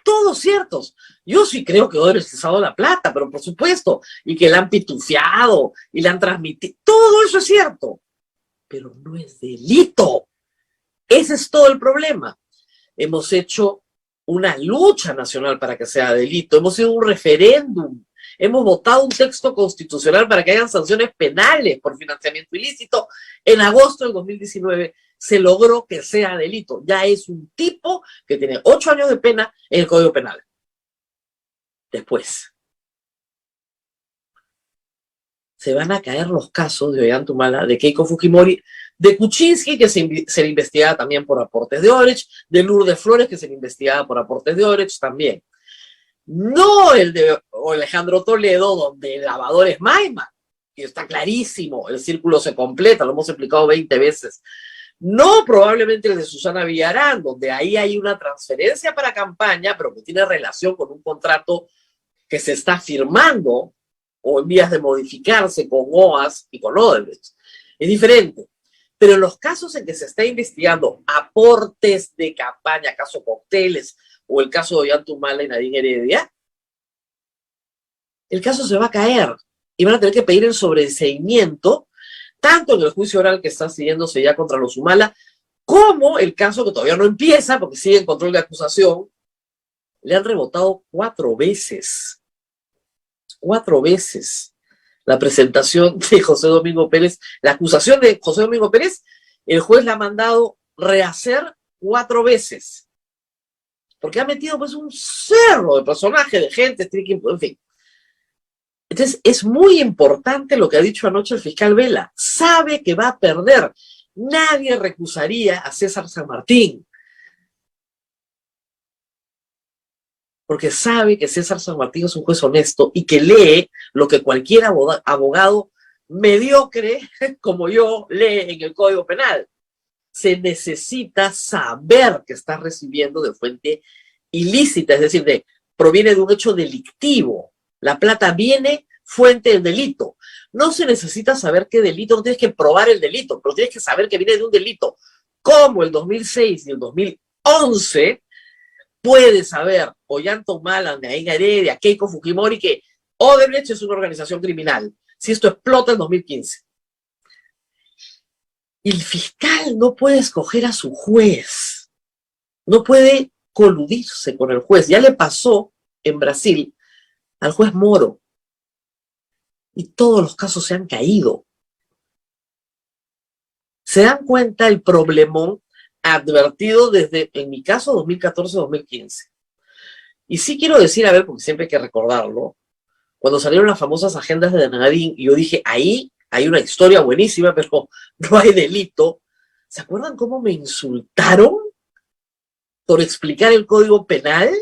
Speaker 3: Todos ciertos. Yo sí creo que Odebrecht les ha dado la plata, pero por supuesto, y que la han pitufiado y la han transmitido. Todo eso es cierto, pero no es delito. Ese es todo el problema. Hemos hecho una lucha nacional para que sea delito. Hemos hecho un referéndum. Hemos votado un texto constitucional para que hayan sanciones penales por financiamiento ilícito. En agosto del 2019 se logró que sea delito. Ya es un tipo que tiene 8 años de pena en el Código Penal. Después, se van a caer los casos de Ollantumala, de Keiko Fujimori, de Kuczynski, que se le investigaba también por aportes de Odebrecht, de Lourdes Flores, que se le investigaba por aportes de Odebrecht también. No el de Alejandro Toledo, donde el lavador es Maima, que está clarísimo, el círculo se completa, lo hemos explicado 20 veces. No probablemente el de Susana Villarán, donde ahí hay una transferencia para campaña, pero que tiene relación con un contrato que se está firmando o en vías de modificarse con OAS y con Odebrecht. Es diferente. Pero en los casos en que se está investigando aportes de campaña, caso Cócteles o el caso de Ollantumala y Nadine Heredia, el caso se va a caer y van a tener que pedir el sobreseimiento, tanto en el juicio oral que está siguiéndose ya contra los Humala, como el caso que todavía no empieza, porque sigue en control de acusación. Le han rebotado 4 veces. 4 veces la presentación de José Domingo Pérez, la acusación de José Domingo Pérez, el juez la ha mandado rehacer 4 veces. Porque ha metido pues un cerro de personajes, de gente, en fin. Entonces es muy importante lo que ha dicho anoche el fiscal Vela. Sabe que va a perder. Nadie recusaría a César San Martín. Porque sabe que César San Martín es un juez honesto y que lee lo que cualquier abogado mediocre como yo lee en el Código Penal. Se necesita saber que está recibiendo de fuente ilícita, es decir, proviene de un hecho delictivo. La plata viene fuente del delito. No se necesita saber qué delito, no tienes que probar el delito, pero tienes que saber que viene de un delito. Como el 2006 y el 2011, puedes saber Ollantumala, Nadine Heredia, Keiko Fujimori, que Odebrecht es una organización criminal. Si esto explota en 2015. El fiscal no puede escoger a su juez. No puede coludirse con el juez. Ya le pasó en Brasil al juez Moro. Y todos los casos se han caído. ¿Se dan cuenta el problemón advertido desde, en mi caso, 2014-2015? Y sí quiero decir, a ver, porque siempre hay que recordarlo, cuando salieron las famosas agendas de Nadine, y yo dije, ahí hay una historia buenísima, pero no hay delito. ¿Se acuerdan cómo me insultaron por explicar el Código Penal?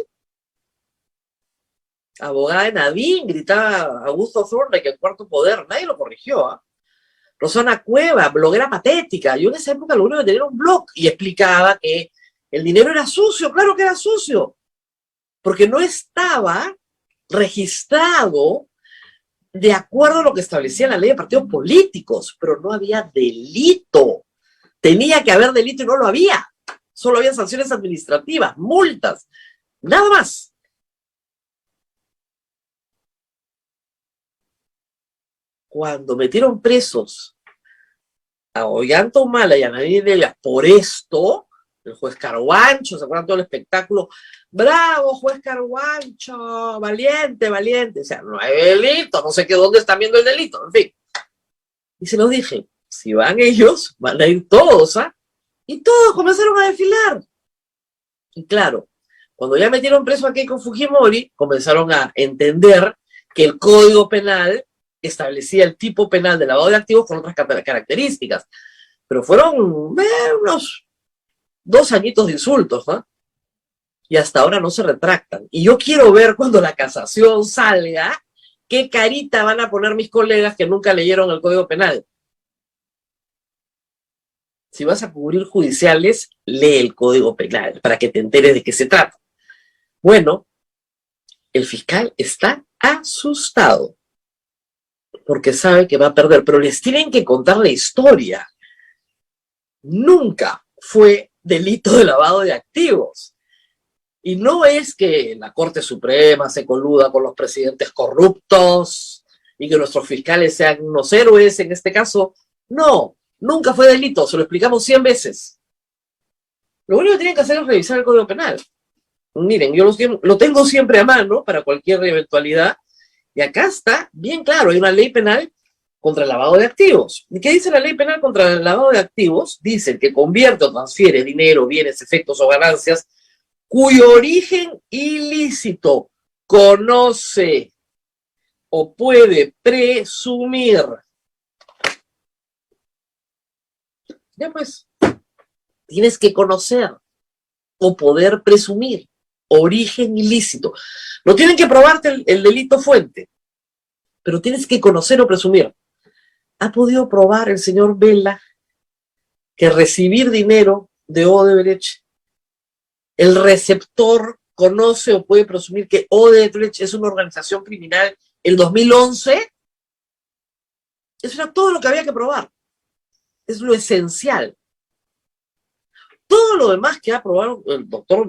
Speaker 3: Abogada de Nadine, gritaba Augusto Thorndike, el cuarto poder, nadie lo corrigió, ¿eh? Rosana Cueva, bloguera patética. Yo en esa época lo único que tenía era un blog y explicaba que el dinero era sucio. Claro que era sucio, porque no estaba registrado de acuerdo a lo que establecía la ley de partidos políticos, pero no había delito. Tenía que haber delito y no lo había. Solo había sanciones administrativas, multas, nada más. Cuando metieron presos a Ollantumala y a Nadine Heredia por esto, El juez Carguancho, ¿se acuerdan todo el espectáculo? ¡Bravo, juez Carguancho! ¡Valiente, valiente! O sea, no hay delito, no sé qué, dónde están viendo el delito, en fin. Y se los dije, si van ellos, van a ir todos, ¿ah? Y todos comenzaron a desfilar. Y claro, cuando ya metieron preso a Keiko Fujimori, comenzaron a entender que el Código Penal establecía el tipo penal de lavado de activos con otras características. Pero fueron unos 2 añitos de insultos, ¿no? Y hasta ahora no se retractan. Y yo quiero ver cuando la casación salga, qué carita van a poner mis colegas que nunca leyeron el Código Penal. Si vas a cubrir judiciales, lee el Código Penal para que te enteres de qué se trata. Bueno, el fiscal está asustado porque sabe que va a perder, pero les tienen que contar la historia. Nunca fue delito de lavado de activos. Y no es que la Corte Suprema se coluda con los presidentes corruptos y que nuestros fiscales sean unos héroes en este caso. No, nunca fue delito, se lo explicamos 100 veces. Lo único que tienen que hacer es revisar el Código Penal. Miren, yo lo tengo siempre a mano para cualquier eventualidad. Y acá está bien claro, hay una ley penal contra el lavado de activos. ¿Y qué dice la ley penal contra el lavado de activos? Dice que convierte o transfiere dinero, bienes, efectos o ganancias cuyo origen ilícito conoce o puede presumir. Ya pues, tienes que conocer o poder presumir origen ilícito. No tienen que probarte el delito fuente, pero tienes que conocer o presumir. ¿Ha podido probar el señor Vela que recibir dinero de Odebrecht, el receptor conoce o puede presumir que Odebrecht es una organización criminal el 2011? Eso era todo lo que había que probar. Es lo esencial. Todo lo demás que ha probado el doctor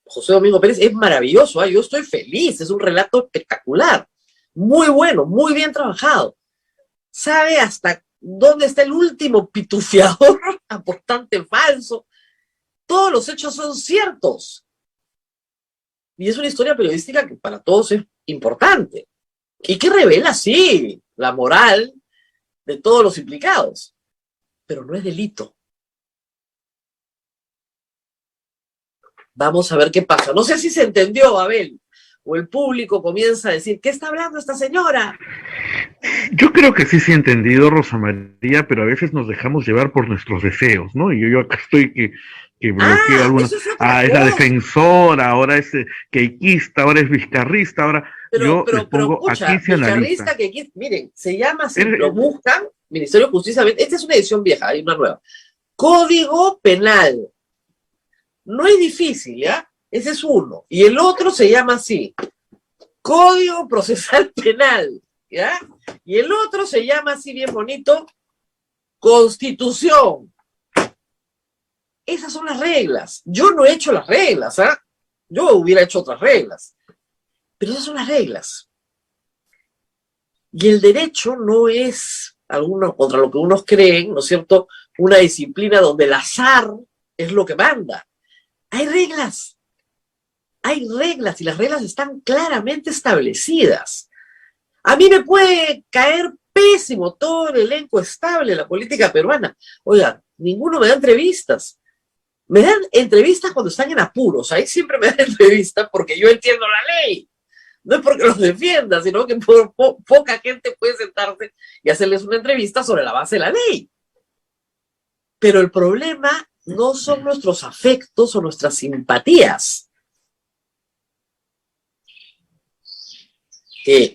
Speaker 3: José Domingo Pérez es maravilloso, ¿eh? Yo estoy feliz, es un relato espectacular, muy bueno, muy bien trabajado. Sabe hasta dónde está el último pitufiador, aportante falso. Todos los hechos son ciertos. Y es una historia periodística que para todos es importante. Y que revela, sí, la moral de todos los implicados. Pero no es delito. Vamos a ver qué pasa. No sé si se entendió, Abel, o el público comienza a decir, ¿qué está hablando esta señora?
Speaker 2: Yo creo que sí se ha entendido, Rosa María, pero a veces nos dejamos llevar por nuestros deseos, ¿no? Y yo acá estoy que bloqueo algunas.
Speaker 3: Eso es
Speaker 2: Es la defensora, ahora es queiquista, ahora es vizcarrista, ahora yo les pongo,
Speaker 3: escucha,
Speaker 2: aquí se analiza.
Speaker 3: miren, se llama así, lo buscan, Ministerio de Justicia, esta es una edición vieja, hay una nueva. Código Penal. No es difícil, ¿ya? Ese es uno. Y el otro se llama así, Código Procesal Penal, ¿ya? Y el otro se llama así bien bonito, Constitución. Esas son las reglas. Yo no he hecho las reglas, ¿ah? Yo hubiera hecho otras reglas. Pero esas son las reglas. Y el derecho no es, contra lo que unos creen, ¿no es cierto?, una disciplina donde el azar es lo que manda. Hay reglas y las reglas están claramente establecidas. A mí me puede caer pésimo todo el elenco estable de la política peruana. Oigan, ninguno me da entrevistas. Me dan entrevistas cuando están en apuros. Ahí siempre me dan entrevistas porque yo entiendo la ley. No es porque los defienda, sino que poca gente puede sentarse y hacerles una entrevista sobre la base de la ley. Pero el problema no son nuestros afectos o nuestras simpatías.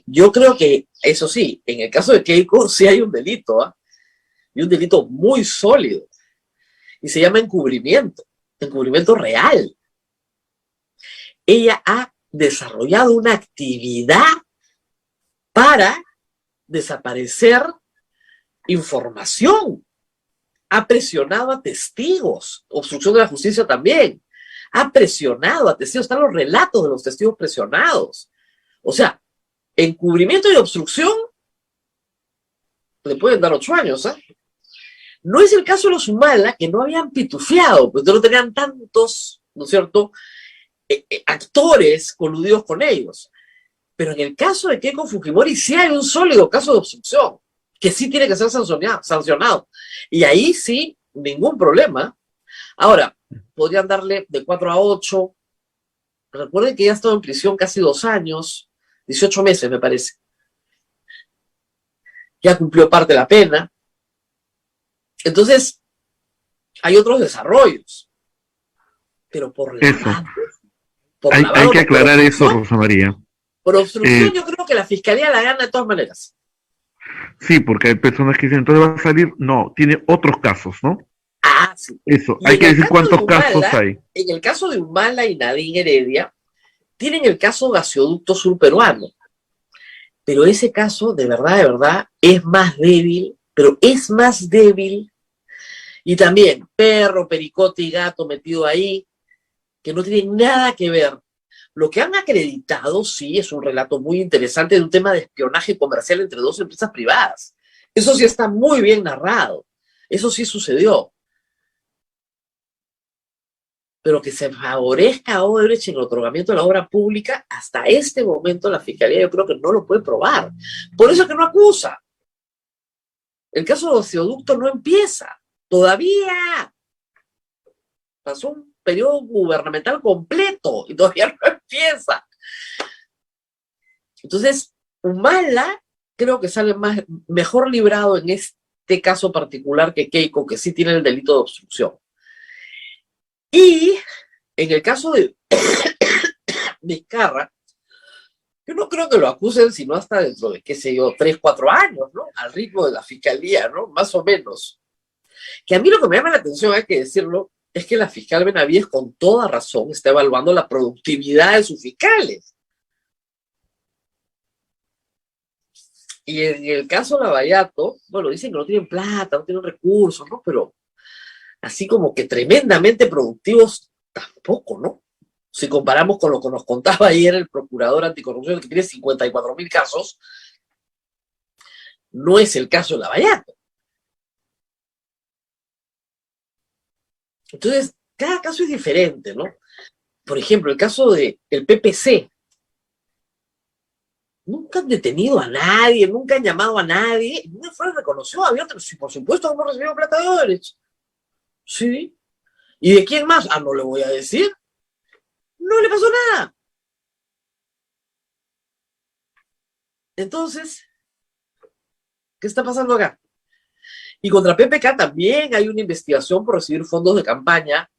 Speaker 3: Yo creo que, eso sí, en el caso de Keiko sí hay un delito, ¿eh? Y un delito muy sólido. Y se llama encubrimiento real. Ella ha desarrollado una actividad para desaparecer información. Ha presionado a testigos, obstrucción de la justicia también. Ha presionado a testigos, están los relatos de los testigos presionados. O sea, encubrimiento y obstrucción le pueden dar 8 años, ¿eh? No es el caso de los Humala, que no habían pitufiado, pues no tenían tantos, ¿no es cierto?, actores coludidos con ellos. Pero en el caso de Keiko Fujimori sí hay un sólido caso de obstrucción, que sí tiene que ser sancionado. Y ahí sí, ningún problema. Ahora, podrían darle de 4 a 8. Recuerden que ya ha estado en prisión casi 2 años, 18 meses me parece. Ya cumplió parte de la pena. Entonces, hay otros desarrollos. Pero por lavado.
Speaker 2: Hay que aclarar eso, Rosa María.
Speaker 3: Por obstrucción yo creo que la fiscalía la gana de todas maneras.
Speaker 2: Sí, porque hay personas que dicen, entonces va a salir, no, tiene otros casos, ¿no?
Speaker 3: Ah, sí.
Speaker 2: Eso, hay que decir cuántos casos hay.
Speaker 3: En el caso de Humala y Nadine Heredia, tienen el caso gasoducto surperuano. Pero ese caso, de verdad, es más débil, pero es más débil. Y también perro, pericote y gato metido ahí, que no tienen nada que ver. Lo que han acreditado, sí, es un relato muy interesante de un tema de espionaje comercial entre 2 empresas privadas. Eso sí está muy bien narrado. Eso sí sucedió. Pero que se favorezca a Odebrecht en el otorgamiento de la obra pública, hasta este momento la Fiscalía yo creo que no lo puede probar. Por eso es que no acusa. El caso de gasoducto no empieza. Todavía. Pasó un periodo gubernamental completo y todavía no empieza. Entonces, Humala creo que sale mejor librado en este caso particular que Keiko, que sí tiene el delito de obstrucción. Y en el caso de Vizcarra, yo no creo que lo acusen sino hasta dentro de, qué sé yo, 3, 4 años, ¿no? Al ritmo de la fiscalía, ¿no? Más o menos. Que a mí lo que me llama la atención, hay que decirlo, es que la fiscal Benavides con toda razón está evaluando la productividad de sus fiscales. Y en el caso de Lavallato, bueno, dicen que no tienen plata, no tienen recursos, ¿no? Pero así como que tremendamente productivos, tampoco, ¿no? Si comparamos con lo que nos contaba ayer el procurador anticorrupción, que tiene 54.000 casos, no es el caso de Lavallato. Entonces, cada caso es diferente, ¿no? Por ejemplo, el caso del PPC. Nunca han detenido a nadie, nunca han llamado a nadie, no fue reconocido abierto, sí, por supuesto hemos recibido plata de Odebrecht. Sí. ¿Y de quién más? Ah, no le voy a decir. No le pasó nada. Entonces, ¿qué está pasando acá? Y contra PPK también hay una investigación por recibir fondos de campaña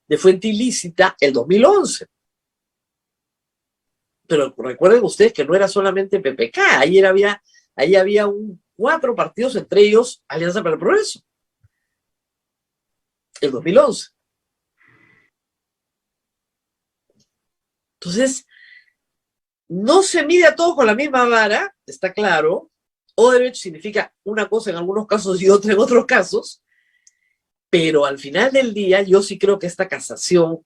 Speaker 3: de fuente ilícita el 2011. Pero recuerden ustedes que no era solamente PPK, ahí había 4 partidos, entre ellos Alianza para el Progreso. El 2011. Entonces, no se mide a todos con la misma vara, está claro. Odebrecht significa una cosa en algunos casos y otra en otros casos, pero al final del día yo sí creo que esta casación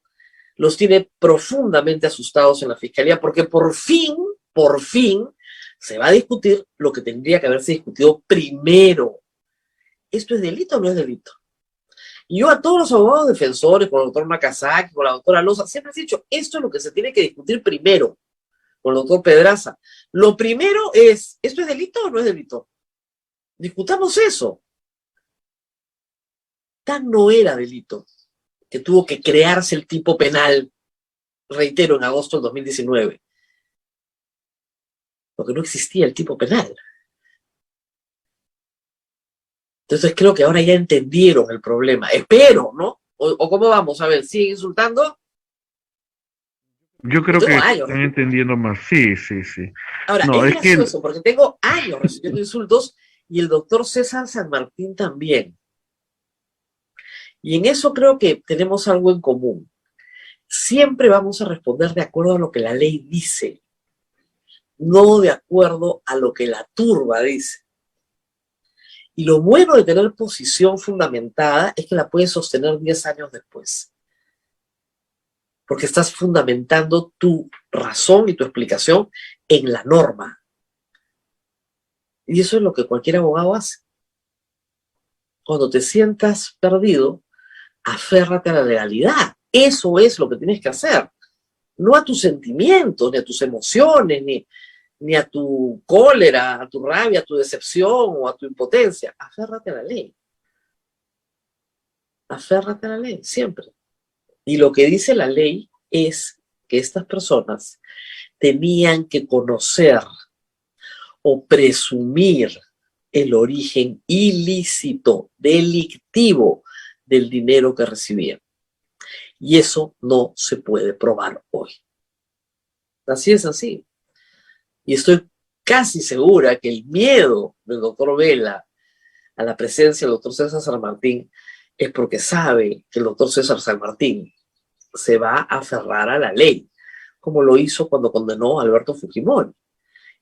Speaker 3: los tiene profundamente asustados en la fiscalía, porque por fin, se va a discutir lo que tendría que haberse discutido primero. ¿Esto es delito o no es delito? Y yo a todos los abogados defensores, con el doctor Nakazaki, con la doctora Loza, siempre he dicho, esto es lo que se tiene que discutir primero, con el doctor Pedraza. Lo primero es, ¿esto es delito o no es delito? Discutamos eso. Tan no era delito que tuvo que crearse el tipo penal, reitero, en agosto del 2019. Porque no existía el tipo penal. Entonces creo que ahora ya entendieron el problema. Espero, ¿no? ¿O cómo vamos? A ver, ¿siguen insultando?
Speaker 2: Yo creo que están entendiendo más. Sí.
Speaker 3: Ahora, no, es gracioso porque tengo años recibiendo insultos y el doctor César San Martín también. Y en eso creo que tenemos algo en común. Siempre vamos a responder de acuerdo a lo que la ley dice, no de acuerdo a lo que la turba dice. Y lo bueno de tener posición fundamentada es que la puedes sostener 10 años después. Porque estás fundamentando tu razón y tu explicación en la norma. Y eso es lo que cualquier abogado hace. Cuando te sientas perdido, aférrate a la realidad. Eso es lo que tienes que hacer. No a tus sentimientos, ni a tus emociones, ni a tu cólera, a tu rabia, a tu decepción o a tu impotencia. Aférrate a la ley. Aférrate a la ley, siempre. Y lo que dice la ley es que estas personas tenían que conocer o presumir el origen ilícito, delictivo del dinero que recibían. Y eso no se puede probar hoy. Así es así. Y estoy casi segura que el miedo del doctor Vela a la presencia del doctor César San Martín es porque sabe que el doctor César San Martín se va a aferrar a la ley, como lo hizo cuando condenó a Alberto Fujimori.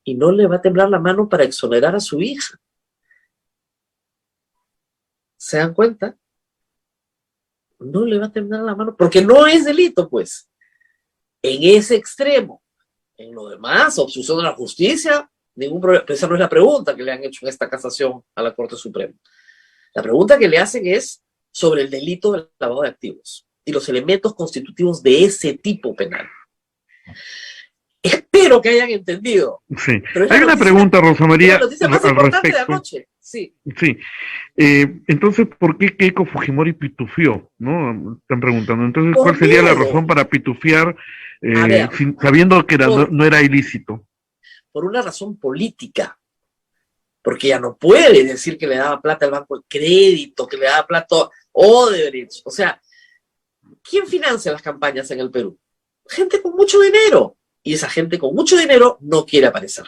Speaker 3: Y no le va a temblar la mano para exonerar a su hija. ¿Se dan cuenta? No le va a temblar la mano, porque no es delito, pues. En ese extremo. En lo demás, obstrucción de la justicia, ningún problema. Pero esa no es la pregunta que le han hecho en esta casación a la Corte Suprema. La pregunta que le hacen es sobre el delito del lavado de activos y los elementos constitutivos de ese tipo penal. Espero que hayan entendido.
Speaker 6: Sí.
Speaker 3: Pero
Speaker 6: Hay una pregunta, Rosa María,
Speaker 3: es la noticia más
Speaker 6: al
Speaker 3: importante de la
Speaker 6: respecto.
Speaker 3: noche. Sí.
Speaker 6: Sí. Entonces, ¿por qué Keiko Fujimori pitufió? ¿No? Están preguntando. Entonces,
Speaker 3: Por
Speaker 6: ¿cuál sería la
Speaker 3: miedo.
Speaker 6: razón para pitufiar
Speaker 3: A ver,
Speaker 6: sabiendo que
Speaker 3: por-
Speaker 6: no era ilícito?
Speaker 3: por una razón política. Porque ella no puede decir que le daba plata al Banco de Crédito, que le daba plata a Odebrecht. O sea, ¿quién financia las campañas en el Perú? Gente con mucho dinero. Y esa gente con mucho dinero no quiere aparecer.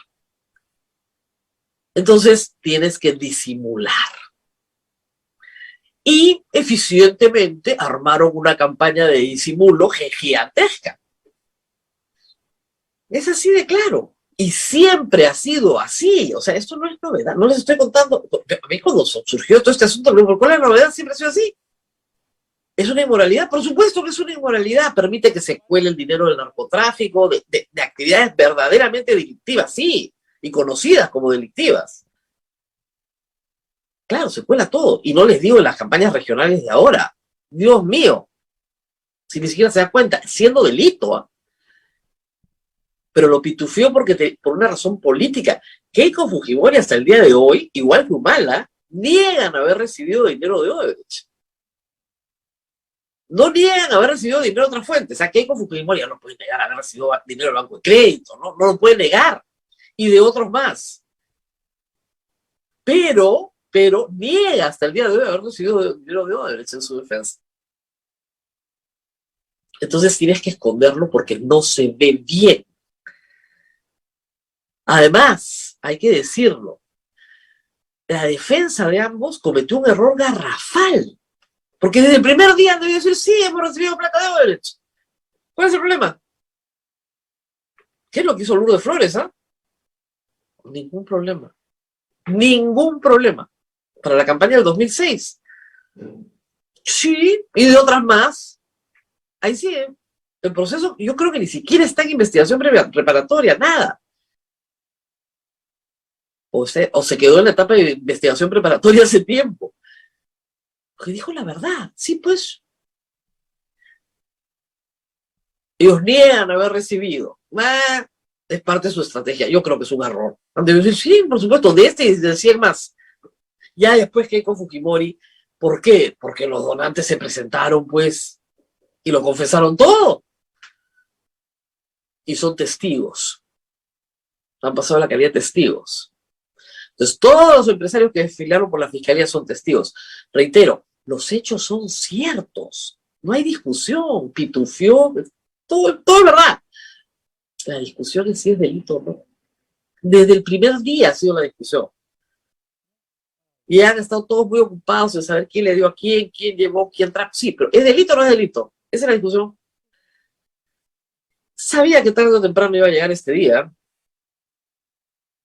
Speaker 3: Entonces tienes que disimular. Y eficientemente armaron una campaña de disimulo gigantesca. Es así de claro. Y siempre ha sido así. O sea, esto no es novedad. No les estoy contando. A mí cuando surgió todo este asunto, ¿cuál es la novedad? Siempre ha sido así. ¿Es una inmoralidad? Por supuesto que es una inmoralidad. Permite que se cuele el dinero del narcotráfico, de actividades verdaderamente delictivas, sí, y conocidas como delictivas. Claro, se cuela todo. Y no les digo en las campañas regionales de ahora. Dios mío. Si ni siquiera se da cuenta, siendo delito, ¿eh? Pero lo pitufió por una razón política. Keiko Fujimori hasta el día de hoy, igual que Humala, niegan haber recibido dinero de Odebrecht. No niegan haber recibido dinero de otras fuentes. O sea, Keiko Fujimori no puede negar haber recibido dinero del Banco de Crédito, no lo puede negar. Y de otros más. Pero niega hasta el día de hoy haber recibido dinero de Odebrecht en su defensa. Entonces tienes que esconderlo porque no se ve bien. Además, hay que decirlo, la defensa de ambos cometió un error garrafal. Porque desde el primer día han debido decir, sí, hemos recibido plata de Odebrecht. ¿Cuál es el problema? ¿Qué es lo que hizo Lourdes Flores, ah? Ningún problema. Ningún problema. Para la campaña del 2006. Sí, y de otras más. Ahí sí, ¿eh? El proceso, yo creo que ni siquiera está en investigación preparatoria, nada. O se quedó en la etapa de investigación preparatoria hace tiempo. Porque dijo la verdad. Sí, pues. Ellos niegan haber recibido. Es parte de su estrategia. Yo creo que es un error. Han de decir, sí, por supuesto, de este y de 100 más. Ya después Keiko Fujimori, ¿por qué? Porque los donantes se presentaron, pues, y lo confesaron todo. Y son testigos. Han pasado la calidad de testigos. Entonces, todos los empresarios que desfilaron por la fiscalía son testigos. Reitero, los hechos son ciertos. No hay discusión. Pitufió, todo es verdad. La discusión es si es delito o no. Desde el primer día ha sido la discusión. Y han estado todos muy ocupados en saber quién le dio a quién llevó, quién trajo. Sí, pero ¿es delito o no es delito? Esa es la discusión. Sabía que tarde o temprano iba a llegar este día.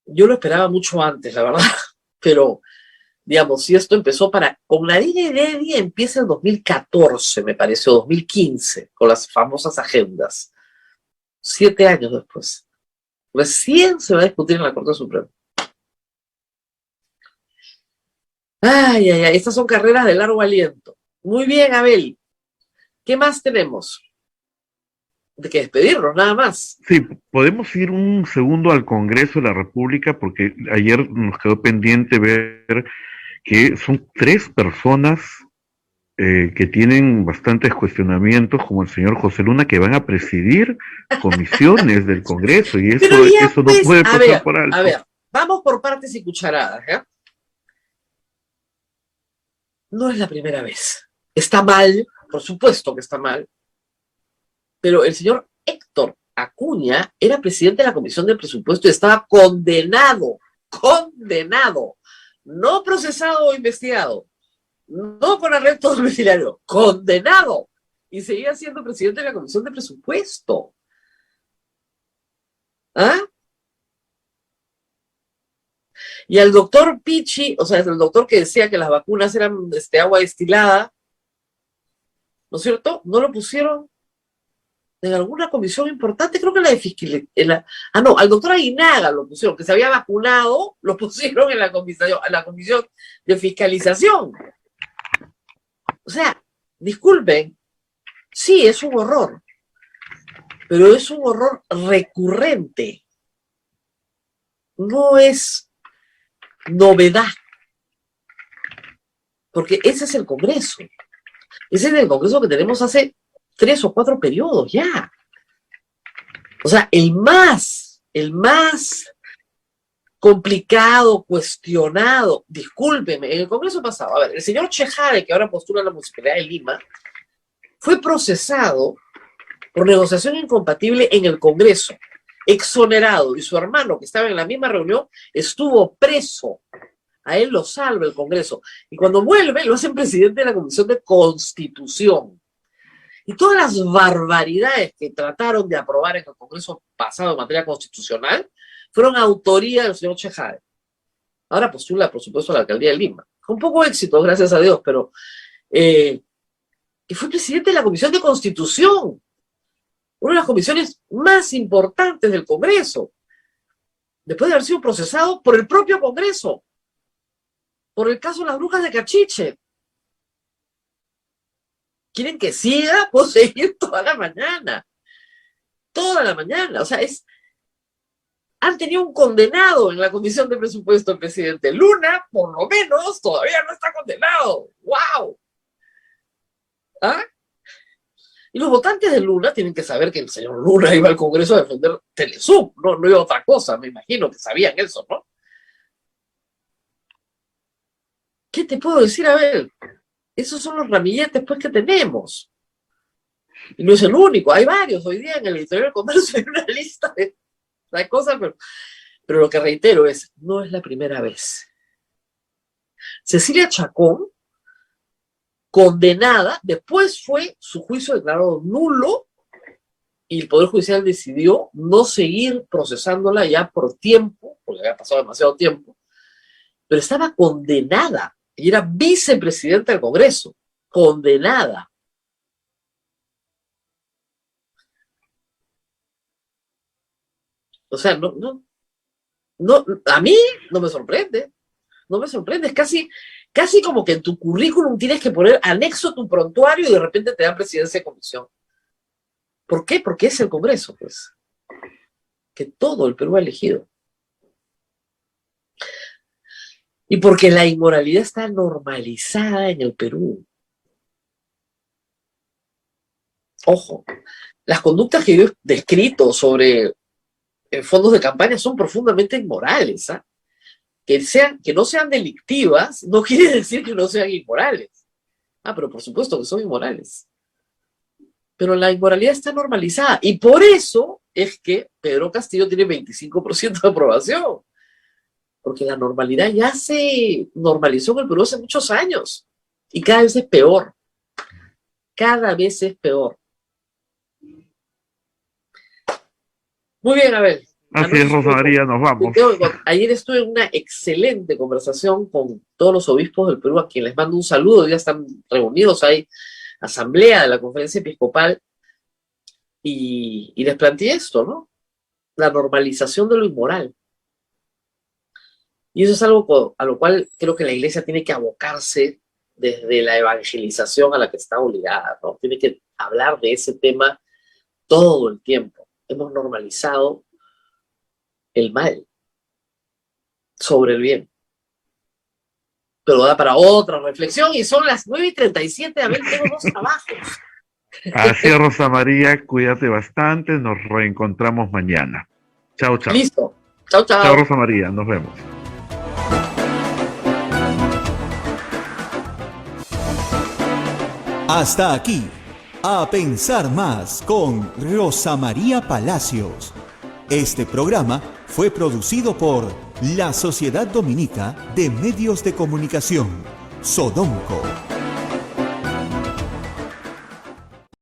Speaker 3: Yo lo esperaba mucho antes, la verdad. Pero, digamos, si esto empezó con la Dina Heredia empieza en 2014, me parece, o 2015, con las famosas agendas. 7 años después. Recién se va a discutir en la Corte Suprema. Ay, ay, ay, estas son carreras de largo aliento. Muy bien, Abel. ¿Qué más tenemos? De que despedirnos, nada más.
Speaker 6: Sí, podemos ir un segundo al Congreso de la República porque ayer nos quedó pendiente ver que son tres personas que tienen bastantes cuestionamientos, como el señor José Luna, que van a presidir comisiones del Congreso y
Speaker 3: Pero ya,
Speaker 6: eso no
Speaker 3: pues,
Speaker 6: puede
Speaker 3: a
Speaker 6: pasar
Speaker 3: ver,
Speaker 6: por alto.
Speaker 3: a ver, vamos por partes y cucharadas, ¿ya? No es la primera vez. Está mal, por supuesto que está mal, pero el señor Héctor Acuña era presidente de la Comisión de Presupuesto y estaba condenado, no procesado o investigado, no con arresto domiciliario, condenado, y seguía siendo presidente de la Comisión de Presupuesto. ¿Ah? Y al doctor Pichi, o sea, el doctor que decía que las vacunas eran agua destilada, ¿no es cierto? No lo pusieron en alguna comisión importante, creo que la de fiscalía. No, al doctor Aguinaga lo pusieron, que se había vacunado, lo pusieron en la comisión de fiscalización. O sea, disculpen, sí, es un horror, pero es un horror recurrente. No es novedad, porque ese es el Congreso. Ese es el Congreso que tenemos hace 3 o 4 periodos ya. O sea, el más complicado, cuestionado, discúlpeme, en el Congreso pasado, a ver, el señor Chejade, que ahora postula a la Municipalidad de Lima, fue procesado por negociación incompatible en el Congreso, exonerado, y su hermano, que estaba en la misma reunión, estuvo preso. A él lo salva el Congreso. Y cuando vuelve, lo hacen presidente de la Comisión de Constitución. Y todas las barbaridades que trataron de aprobar en el Congreso pasado en materia constitucional fueron autoría del señor Chejade. Ahora postula, por supuesto, a la alcaldía de Lima. Con poco éxito, gracias a Dios, pero... y fue presidente de la Comisión de Constitución, una de las comisiones más importantes del Congreso, después de haber sido procesado por el propio Congreso, por el caso de las brujas de Cachiche. ¿Quieren que siga? Puedo seguir toda la mañana. Toda la mañana. O sea, han tenido un condenado en la Comisión de Presupuesto el presidente Luna, por lo menos, todavía no está condenado. ¡Wow! ¿Ah? Y los votantes de Luna tienen que saber que el señor Luna iba al Congreso a defender Telesub, no iba a otra cosa, me imagino que sabían eso, ¿no? ¿Qué te puedo decir? A ver, esos son los ramilletes pues que tenemos. Y no es el único, hay varios. Hoy día en el Editorial del Comercio hay una lista de cosas, pero lo que reitero es, no es la primera vez. Cecilia Chacón, condenada, después fue su juicio declarado nulo y el Poder Judicial decidió no seguir procesándola ya por tiempo, porque había pasado demasiado tiempo, pero estaba condenada y era vicepresidenta del Congreso, condenada. O sea, no, a mí no me sorprende, es casi como que en tu currículum tienes que poner anexo tu prontuario y de repente te dan presidencia de comisión. ¿Por qué? Porque es el Congreso, pues, que todo el Perú ha elegido. Y porque la inmoralidad está normalizada en el Perú. Ojo, las conductas que yo he descrito sobre fondos de campaña son profundamente inmorales, ¿ah? Que no sean delictivas no quiere decir que no sean inmorales. Pero por supuesto que son inmorales. Pero la inmoralidad está normalizada y por eso es que Pedro Castillo tiene 25% de aprobación. Porque la normalidad ya se normalizó en el Perú hace muchos años y cada vez es peor. Cada vez es peor. Muy bien, Abel.
Speaker 6: Así es, Rosa María, nos vamos.
Speaker 3: Ayer estuve en una excelente conversación con todos los obispos del Perú, a quienes les mando un saludo. Ya están reunidos, hay asamblea de la Conferencia Episcopal y les planteé esto, ¿no? La normalización de lo inmoral. Y eso es algo a lo cual creo que la iglesia tiene que abocarse desde la evangelización a la que está obligada, ¿no? Tiene que hablar de ese tema todo el tiempo. Hemos normalizado el mal sobre el bien. Pero da para otra reflexión y son las 9:37, a ver, tengo 2 trabajos.
Speaker 6: Así es, Rosa María, cuídate bastante, nos reencontramos mañana. Chao, chao.
Speaker 3: Listo. Chao, chao.
Speaker 6: Chao, Rosa María, nos vemos.
Speaker 1: Hasta aquí, A Pensar Más con Rosa María Palacios. Este programa fue producido por la Sociedad Dominica de Medios de Comunicación, Sodomco.